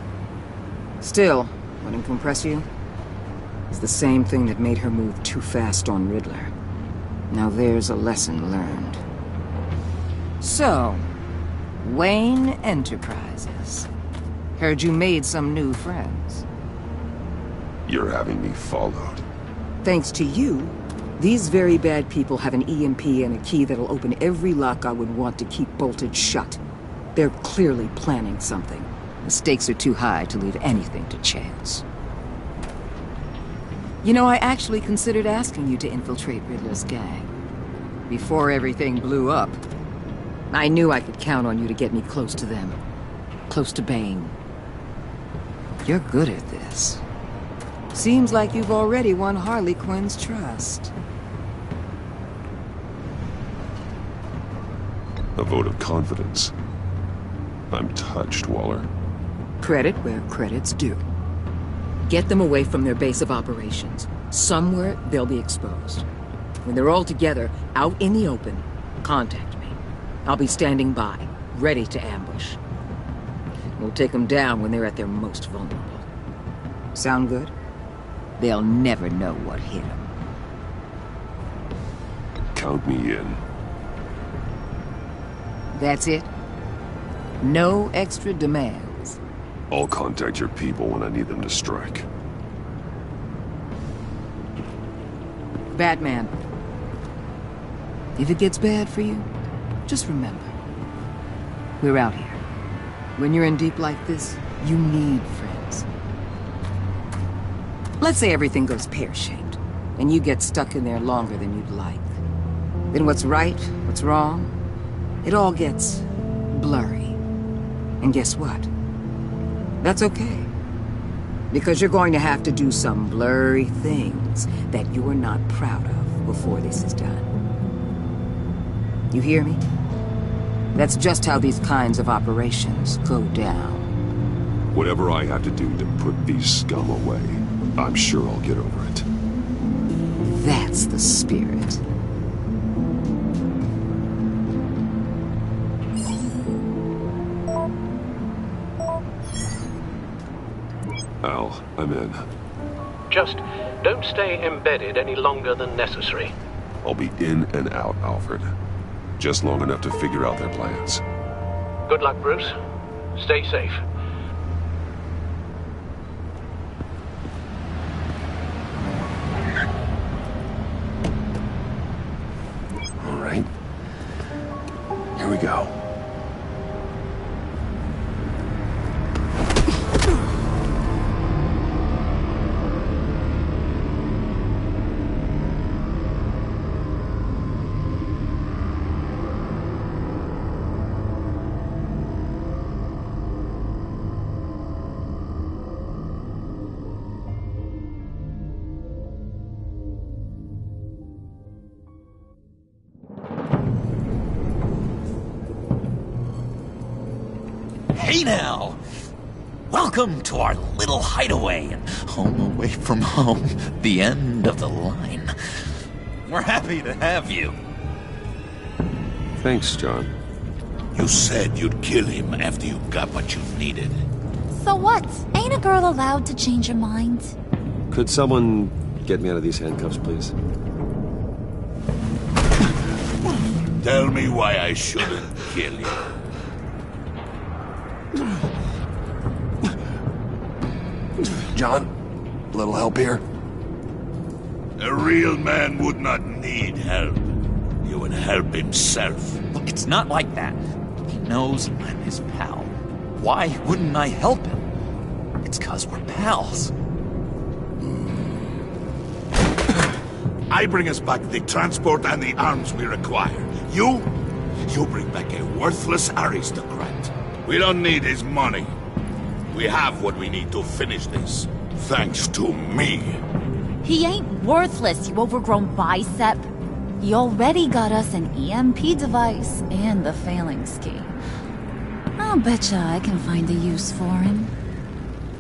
Still, what can impress you? It's the same thing that made her move too fast on Riddler. Now there's a lesson learned. So, Wayne Enterprises. Heard you made some new friends. You're having me followed. Thanks to you, these very bad people have an EMP and a key that'll open every lock I would want to keep bolted shut. They're clearly planning something. The stakes are too high to leave anything to chance. You know, I actually considered asking you to infiltrate Riddler's gang. Before everything blew up. I knew I could count on you to get me close to them. Close to Bane. You're good at this. Seems like you've already won Harley Quinn's trust. A vote of confidence. I'm touched, Waller. Credit where credit's due. Get them away from their base of operations. Somewhere they'll be exposed. When they're all together, out in the open, contact me. I'll be standing by, ready to ambush. We'll take them down when they're at their most vulnerable. Sound good? They'll never know what hit them. Count me in. That's it? No extra demands? I'll contact your people when I need them to strike. Batman. If it gets bad for you, just remember. We're out here. When you're in deep like this, you need friends. Let's say everything goes pear-shaped, and you get stuck in there longer than you'd like. Then what's right, what's wrong, it all gets blurry. And guess what? That's okay. Because you're going to have to do some blurry things that you're not proud of before this is done. You hear me? That's just how these kinds of operations go down. Whatever I have to do to put these scum away, I'm sure I'll get over it. That's the spirit. Al, I'm in. Just don't stay embedded any longer than necessary. I'll be in and out, Alfred. Just long enough to figure out their plans. Good luck, Bruce. Stay safe. All right. Here we go. Hey now! Welcome to our little hideaway and home away from home, the end of the line. We're happy to have you. Thanks, John. You said you'd kill him after you got what you needed. So what? Ain't a girl allowed to change her mind? Could someone get me out of these handcuffs, please? Tell me why I shouldn't kill you. John, a little help here? A real man would not need help. He would help himself. Look, it's not like that. He knows I'm his pal. Why wouldn't I help him? It's 'cause we're pals. I bring us back the transport and the arms we require. You bring back a worthless aristocrat. We don't need his money. We have what we need to finish this. Thanks to me. He ain't worthless, you overgrown bicep. He already got us an EMP device and the phalanx key. I'll betcha I can find a use for him.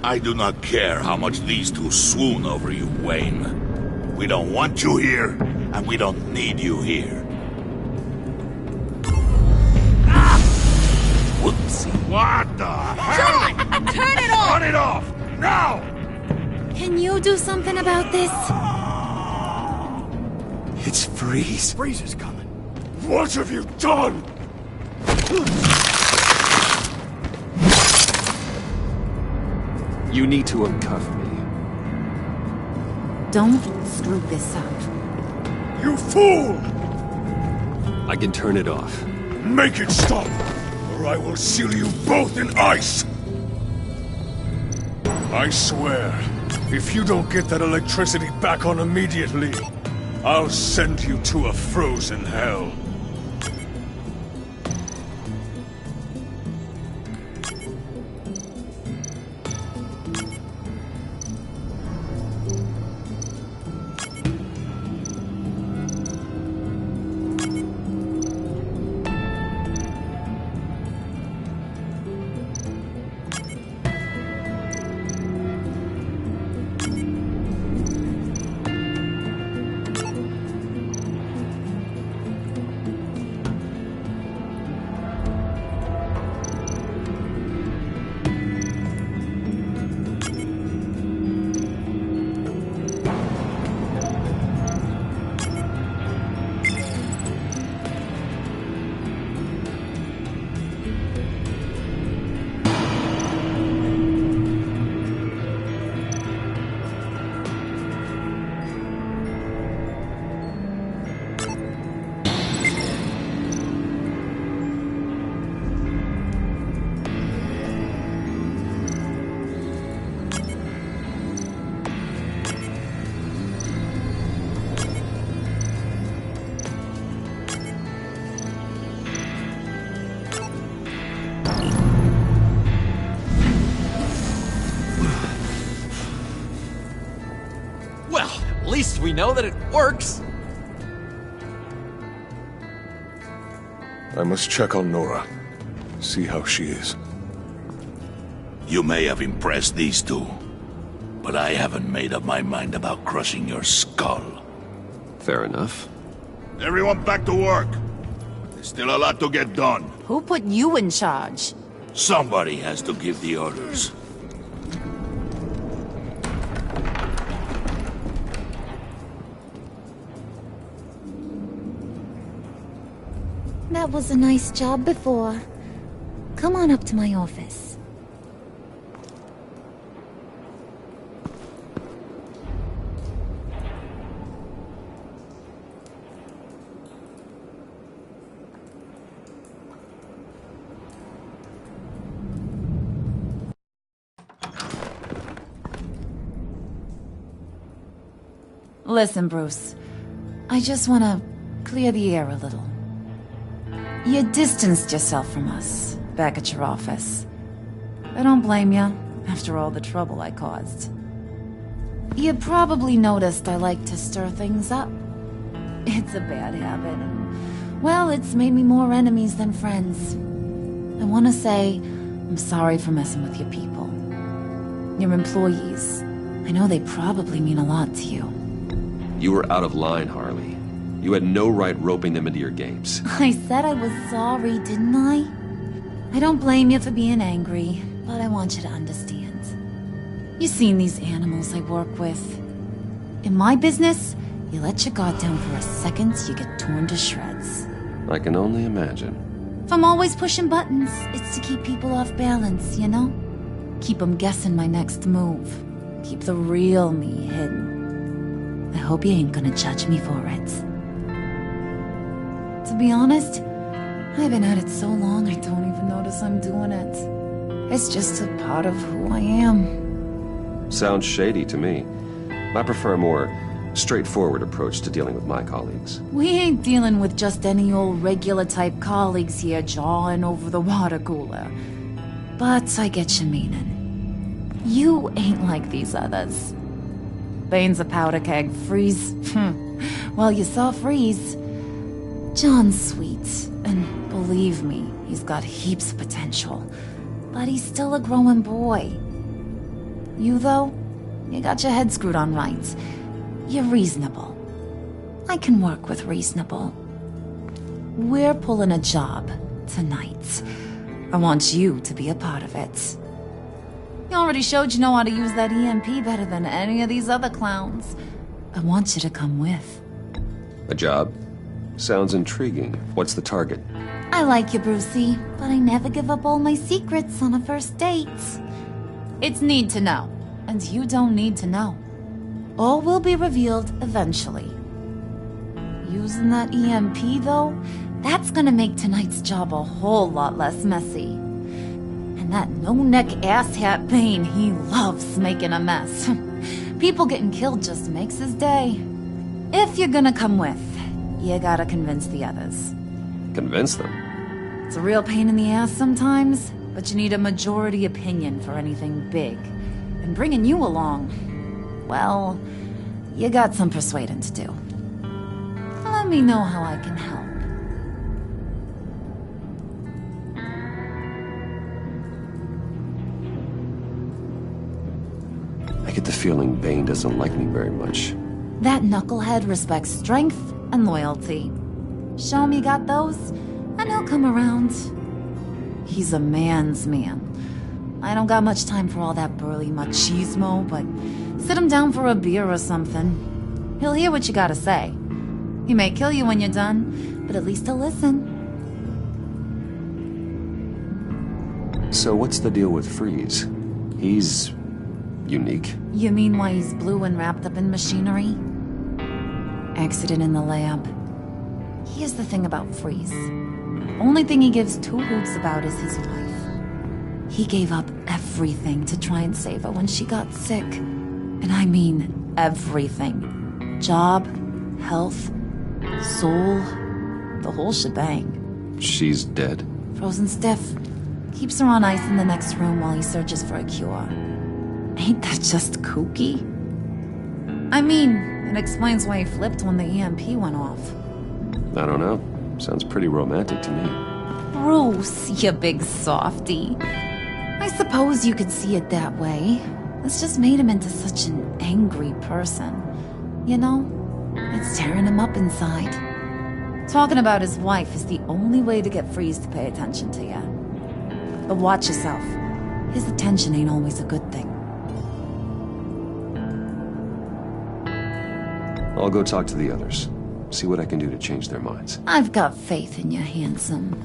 I do not care how much these two swoon over you, Wayne. We don't want you here, and we don't need you here. We'll Oopsie. What the hell? John! Turn it off! Turn it off! Now! Can you do something about this? It's Freeze. Freeze is coming. What have you done? You need to uncuff me. Don't screw this up. You fool! I can turn it off. Make it stop, or I will seal you both in ice! I swear, if you don't get that electricity back on immediately, I'll send you to a frozen hell. At least we know that it works. I must check on Nora. See how she is. You may have impressed these two, but I haven't made up my mind about crushing your skull. Fair enough. Everyone back to work. There's still a lot to get done. Who put you in charge? Somebody has to give the orders. That was a nice job before. Come on up to my office. Listen, Bruce. I just want to clear the air a little. You distanced yourself from us, back at your office. I don't blame you, after all the trouble I caused. You probably noticed I like to stir things up. It's a bad habit, and, well, it's made me more enemies than friends. I want to say I'm sorry for messing with your people. Your employees. I know they probably mean a lot to you. You were out of line, Harley. You had no right roping them into your games. I said I was sorry, didn't I? I don't blame you for being angry, but I want you to understand. You've seen these animals I work with. In my business, you let your guard down for a second, you get torn to shreds. I can only imagine. If I'm always pushing buttons, it's to keep people off balance, you know? Keep them guessing my next move. Keep the real me hidden. I hope you ain't gonna judge me for it. To be honest, I've been at it so long I don't even notice I'm doing it. It's just a part of who I am. Sounds shady to me. I prefer a more straightforward approach to dealing with my colleagues. We ain't dealing with just any old regular type colleagues here jawing over the water cooler. But I get your meaning. You ain't like these others. Bane's a powder keg. Freeze. Well, you saw Freeze. John's sweet, and believe me, he's got heaps of potential. But he's still a growing boy. You, though, you got your head screwed on right. You're reasonable. I can work with reasonable. We're pulling a job tonight. I want you to be a part of it. You already showed you know how to use that EMP better than any of these other clowns. I want you to come with. A job? Sounds intriguing. What's the target? I like you, Brucey, but I never give up all my secrets on a first date. It's need to know, and you don't need to know. All will be revealed eventually. Using that EMP, though, that's gonna make tonight's job a whole lot less messy. And that no-neck asshat Bane, he loves making a mess. People getting killed just makes his day. If you're gonna come with, you gotta convince the others. Convince them? It's a real pain in the ass sometimes, but you need a majority opinion for anything big. And bringing you along, well, you got some persuading to do. Let me know how I can help. I get the feeling Bane doesn't like me very much. That knucklehead respects strength and loyalty. Show him you got those, and he'll come around. He's a man's man. I don't got much time for all that burly machismo, but sit him down for a beer or something. He'll hear what you gotta say. He may kill you when you're done, but at least he'll listen. So what's the deal with Freeze? He's unique. You mean why he's blue and wrapped up in machinery? Accident in the lab. Here's the thing about Freeze. Only thing he gives two hoots about is his wife. He gave up everything to try and save her when she got sick. And I mean everything. Job, health, soul, the whole shebang. She's dead? Frozen stiff. Keeps her on ice in the next room while he searches for a cure. Ain't that just kooky? I mean, it explains why he flipped when the EMP went off. I don't know. Sounds pretty romantic to me. Bruce, you big softy. I suppose you could see it that way. It's just made him into such an angry person. You know, it's tearing him up inside. Talking about his wife is the only way to get Freeze to pay attention to you. But watch yourself. His attention ain't always a good thing. I'll go talk to the others. See what I can do to change their minds. I've got faith in you, handsome.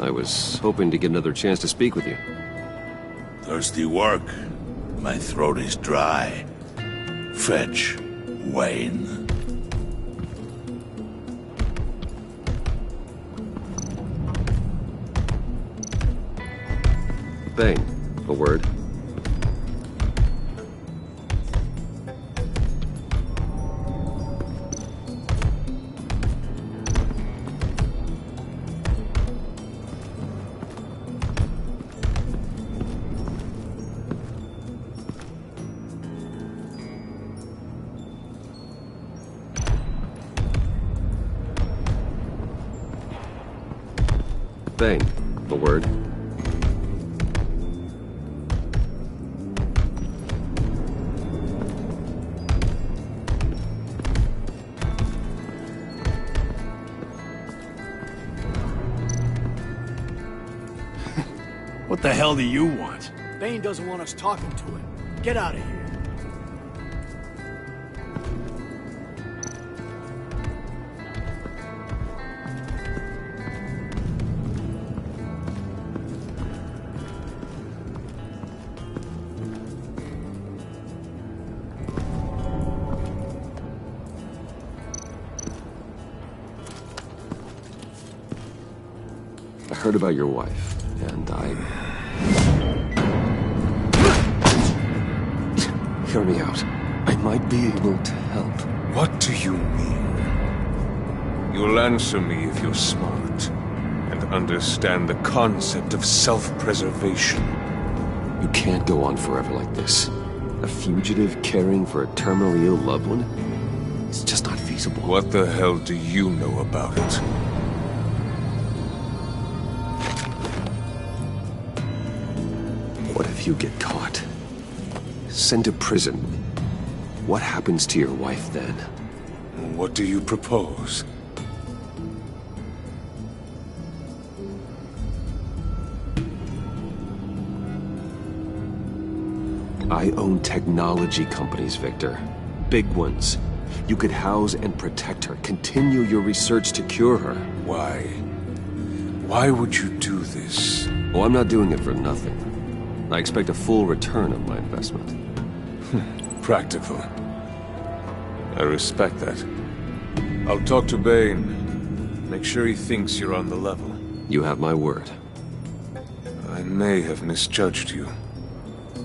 I was hoping to get another chance to speak with you. Thirsty work. My throat is dry. Fetch, Wayne. Bane, a word. Bane, a word. What the hell do you want? Bane doesn't want us talking to him. Get out of here. I heard about your wife, and Hear me out. I might be able to help. What do you mean? You'll answer me if you're smart and understand the concept of self-preservation. You can't go on forever like this. A fugitive caring for a terminally ill loved one? It's just not feasible. What the hell do you know about it? What if you get caught? Sent to prison? What happens to your wife then? What do you propose? I own technology companies, Victor. Big ones. You could house and protect her. Continue your research to cure her. Why? Why would you do this? Oh, I'm not doing it for nothing. I expect a full return of my investment. Practical. I respect that. I'll talk to Bane. Make sure he thinks you're on the level. You have my word. I may have misjudged you.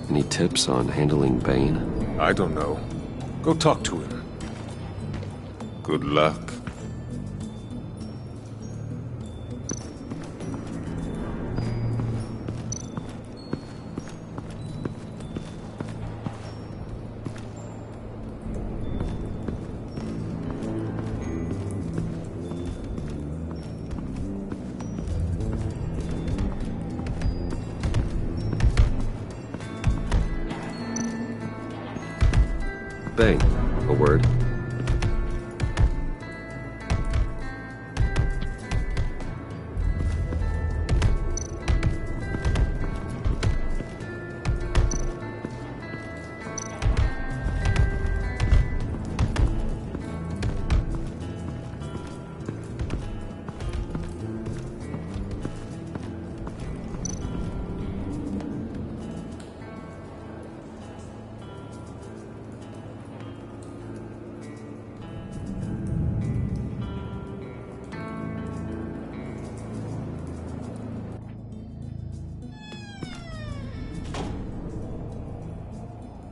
Any tips on handling Bane? I don't know. Go talk to him. Good luck. Bane, a word.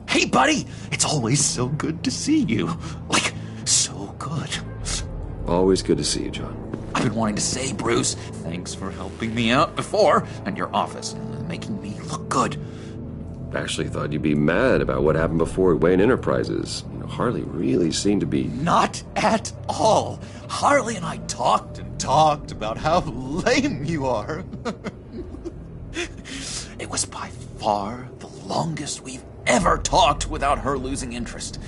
Hey, buddy! It's always so good to see you. Like, so good. Always good to see you, John. I've been wanting to say, Bruce, thanks for helping me out before, and your office, making me look good. Actually thought you'd be mad about what happened before at Wayne Enterprises. You know, Harley really seemed to be... Not at all. Harley and I talked and talked about how lame you are. It was by far the longest we've ever talked without her losing interest.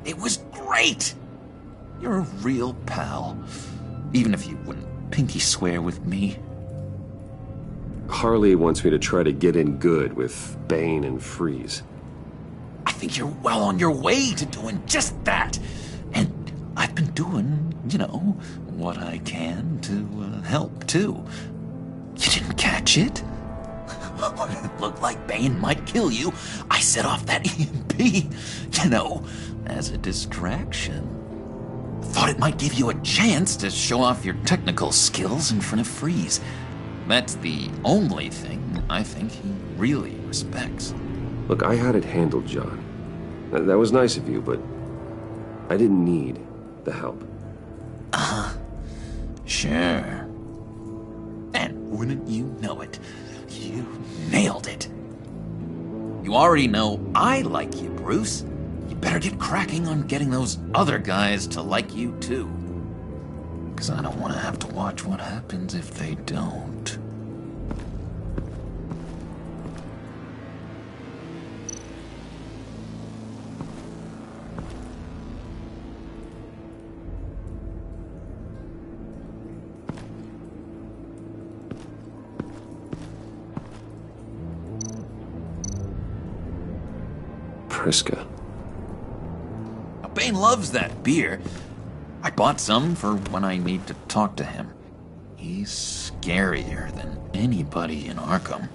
It was great. You're a real pal, even if you wouldn't pinky swear with me. Harley wants me to try to get in good with Bane and Freeze. I think you're well on your way to doing just that. And I've been doing, you know, what I can to help, too. You didn't catch it? When it looked like Bane might kill you, I set off that EMP, you know, as a distraction. Thought it might give you a chance to show off your technical skills in front of Freeze. That's the only thing I think he really respects. Look, I had it handled, John. That was nice of you, but I didn't need the help. Sure. And wouldn't you know it, you nailed it. You already know I like you, Bruce. You better get cracking on getting those other guys to like you, too. Because I don't want to have to watch what happens if they don't. Triska. Bane loves that beer. I bought some for when I need to talk to him. He's scarier than anybody in Arkham.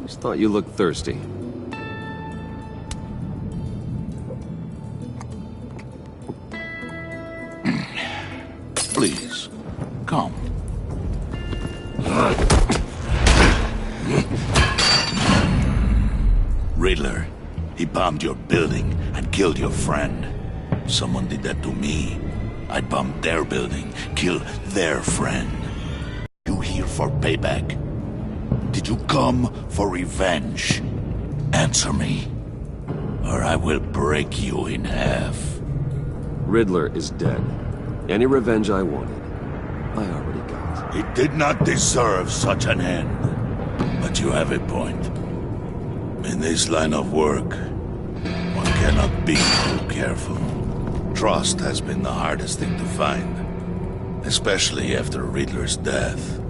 Just thought you looked thirsty. Please, come. Riddler, he bombed your building and killed your friend. Someone did that to me. I bombed their building, killed their friend. You here for payback? Did you come for revenge? Answer me, or I will break you in half. Riddler is dead. Any revenge I wanted, I already got. He did not deserve such an end. But you have a point. In this line of work, one cannot be too careful. Trust has been the hardest thing to find, especially after Riddler's death.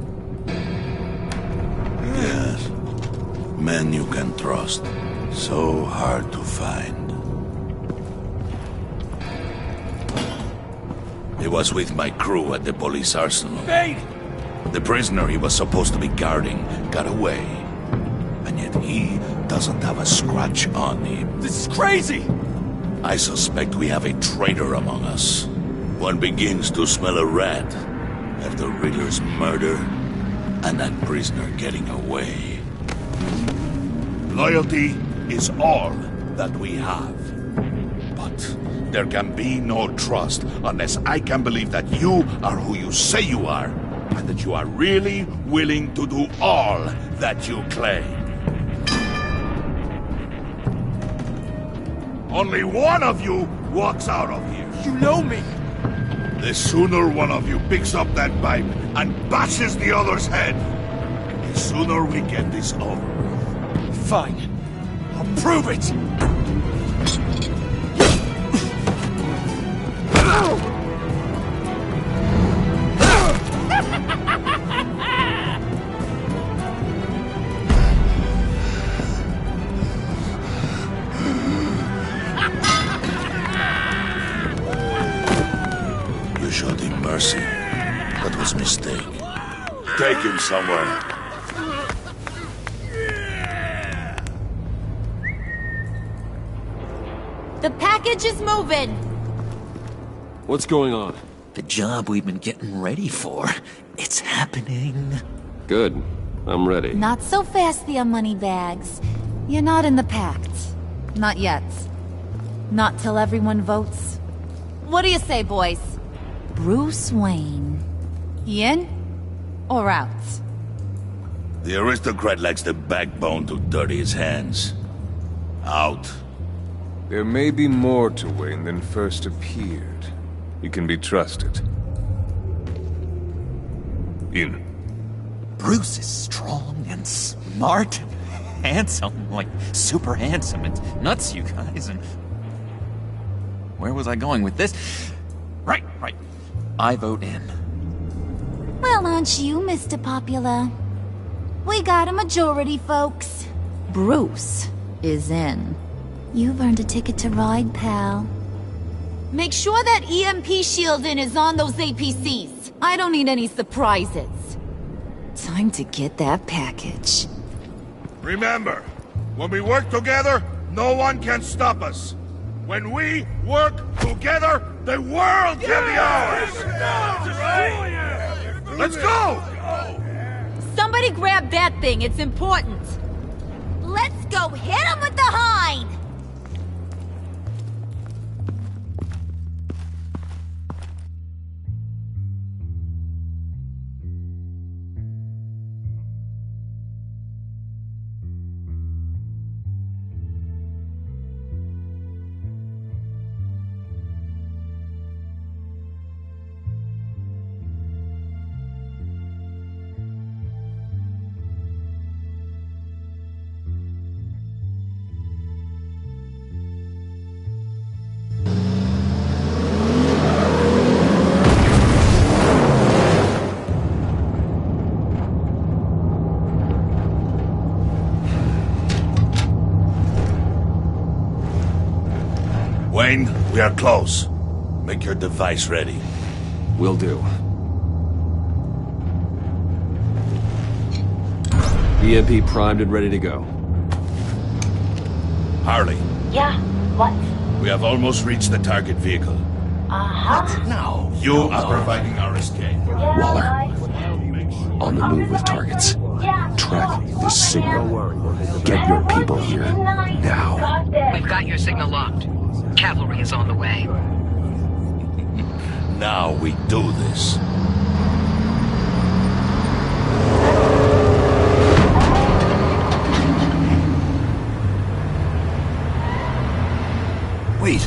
Yes, men you can trust, so hard to find. He was with my crew at the police arsenal. Bane! The prisoner he was supposed to be guarding got away. And yet he doesn't have a scratch on him. This is crazy! I suspect we have a traitor among us. One begins to smell a rat after Riddler's murder and that prisoner getting away. Loyalty is all that we have. But there can be no trust unless I can believe that you are who you say you are, and that you are really willing to do all that you claim. Only one of you walks out of here. You know me! The sooner one of you picks up that pipe and bashes the other's head, the sooner we get this over with. Fine. I'll prove it! You showed him mercy. That was a mistake. Take him somewhere. The package is moving! What's going on? The job we've been getting ready for. It's happening. Good. I'm ready. Not so fast, the Moneybags. You're not in the pact. Not yet. Not till everyone votes. What do you say, boys? Bruce Wayne. In or out? The aristocrat lacks the backbone to dirty his hands. Out. There may be more to Wayne than first appeared. He can be trusted. In. Bruce is strong and smart and handsome, like super handsome and nuts, you guys, and... Where was I going with this? Right. I vote in. Well, aren't you, Mr. Popular? We got a majority, folks. Bruce is in. You've earned a ticket to ride, pal. Make sure that EMP shielding is on those APCs. I don't need any surprises. Time to get that package. Remember, when we work together, no one can stop us. When we work together, the world can be ours! Let's go! Somebody grab that thing. It's important. Let's go hit him with the hind! Wayne, we are close. Make your device ready. Will do. EMP primed and ready to go. Harley, Yeah, what? we have almost reached the target vehicle. Uh-huh. No. You are providing our escape. Waller, on the move with targets. Track this signal. Get your people here, now. We've got your signal locked. Cavalry is on the way. Now we do this. Wait,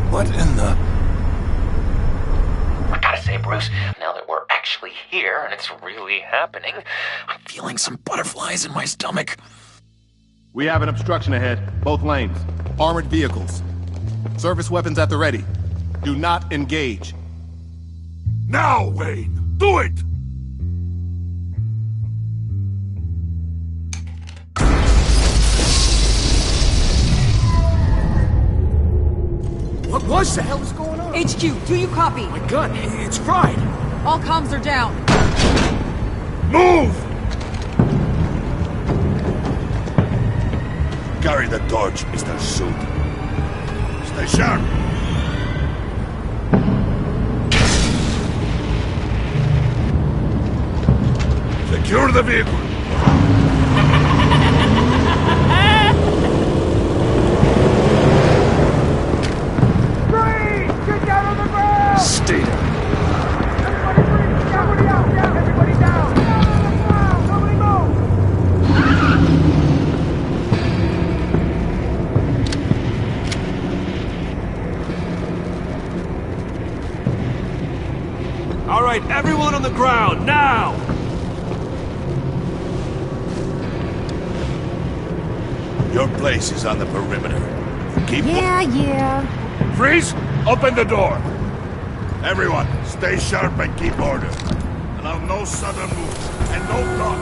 what in the... I gotta say, Bruce, now that we're actually here and it's really happening, I'm feeling some butterflies in my stomach. We have an obstruction ahead, both lanes. Armored vehicles. Service weapons at the ready. Do not engage. Now, Wayne! Do it! What the hell is going on? HQ, do you copy? My gun, it's fried. All comms are down. Move! Carry the torch, Mr. Suit. Stay sharp. Secure the vehicle. Get down on the ground! Stay down. Everybody breathe! Everybody out! Down! Everybody down! Down on the ground! Nobody move! All right, everyone on the ground, now! Your place is on the perimeter. Keep... Yeah. Freeze! Open the door! Everyone, stay sharp and keep order. Allow no sudden moves, and no talk.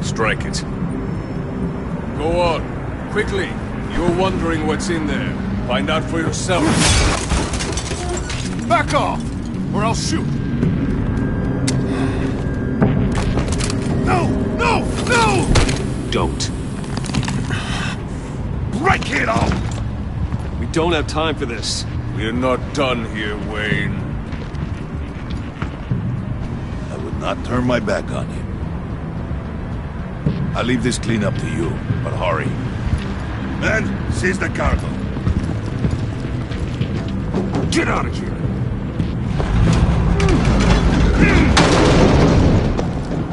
Strike it. Go on. Quickly. You're wondering what's in there. Find out for yourself. Back off, or I'll shoot. No! No! No! Don't. Break it off! We don't have time for this. We're not done here, Wayne. I would not turn my back on him. I'll leave this clean up to you, but hurry. Men, seize the cargo. Get out of here!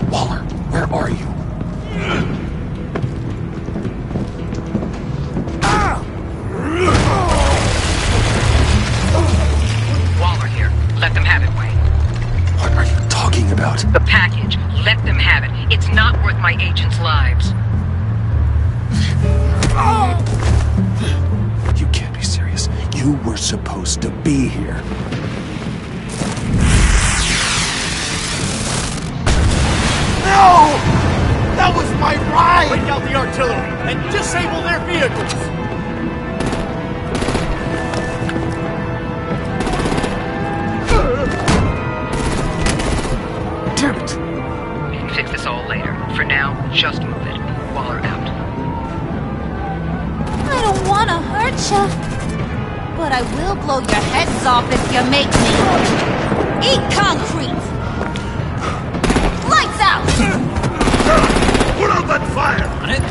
Waller, where are you? Waller here. Let them have it, Wayne. What are you talking about? The package. Let them have it. It's not worth my agents' lives. You can't be serious. You were supposed to be here. No! That was my ride! Break out the artillery and disable their vehicles! Damn it! We can fix this all later. For now, just move it. Waller out. I don't want to hurt ya. But I will blow your heads off if you make me. Eat concrete! Lights out! Put out that fire! On it?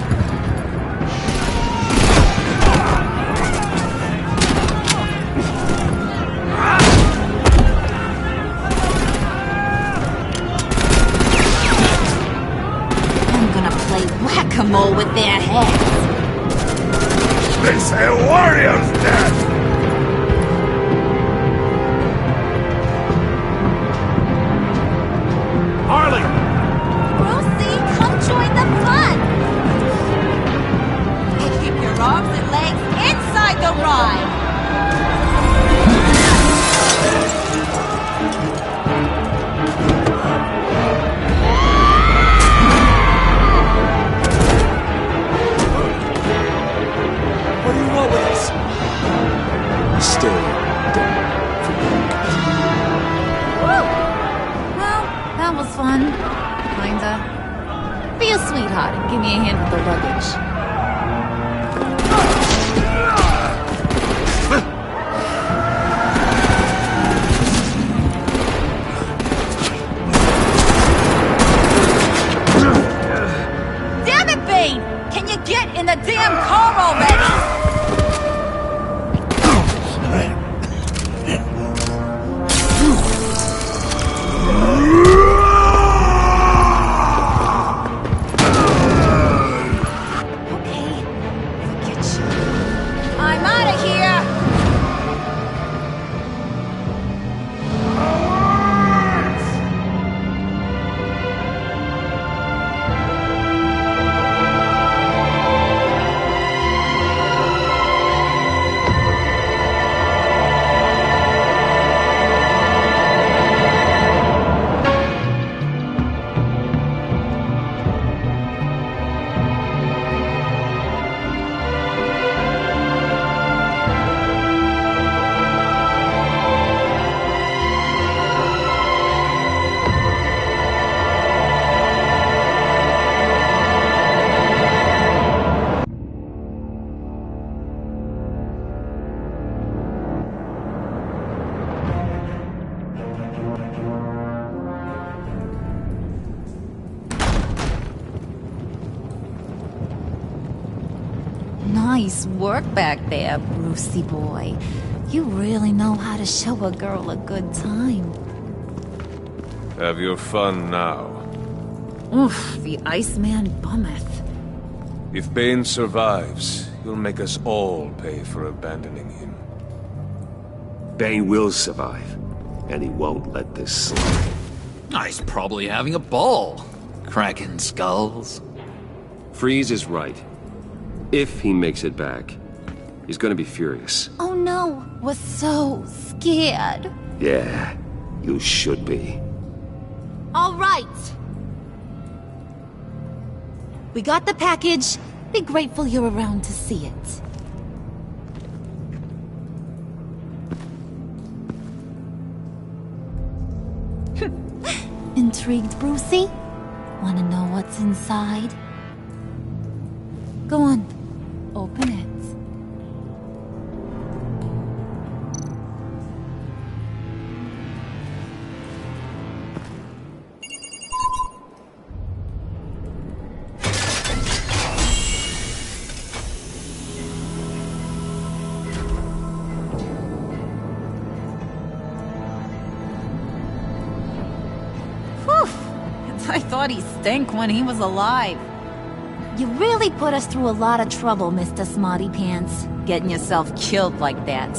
I'm gonna play whack-a-mole with their heads. They say a warrior's dead! Harley! Brucey, come join the fun! You keep your arms and legs inside the ride! What do you want with us? Stay down for Woo! Well, that was fun. Kinda. Be a sweetheart and give me a hand with the luggage. Damn it, Bane! Can you get in the damn car already? I'm out of here! Nice work back there, Brucey boy. You really know how to show a girl a good time. Have your fun now. Oof, the Iceman bummeth. If Bane survives, he'll make us all pay for abandoning him. Bane will survive, and he won't let this slide. He's probably having a ball. Cracking skulls. Freeze is right. If he makes it back, he's gonna be furious. Oh no, we're so scared. Yeah, you should be. All right. We got the package. Be grateful you're around to see it. Intrigued, Brucey? Wanna know what's inside? Go on. Open it. I thought he stank when he was alive. You really put us through a lot of trouble, Mr. Smarty Pants, getting yourself killed like that.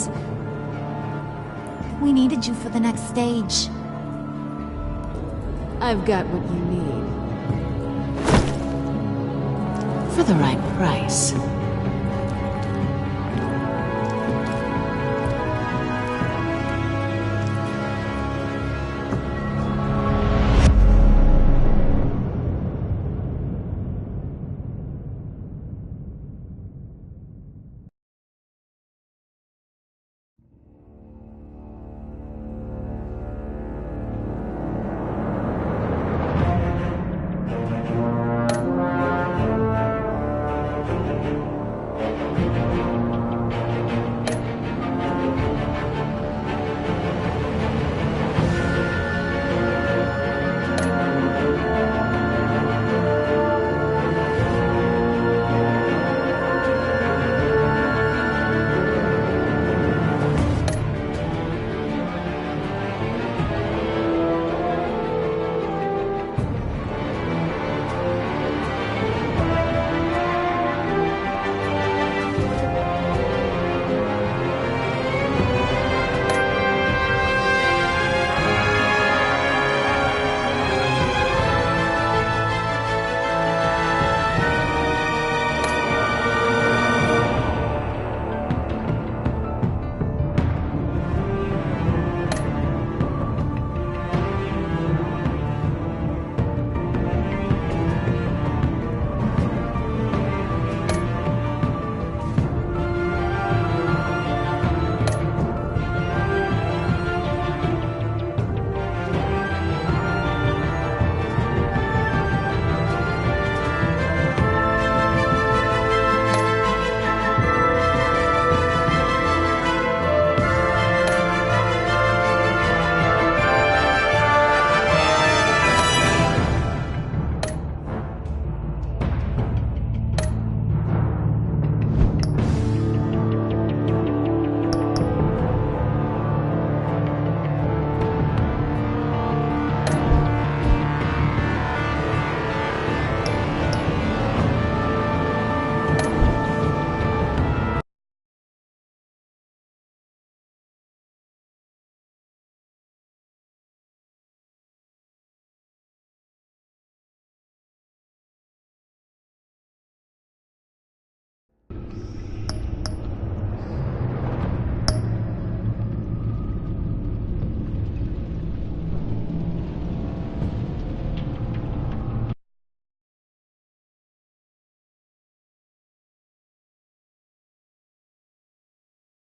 We needed you for the next stage. I've got what you need. For the right price.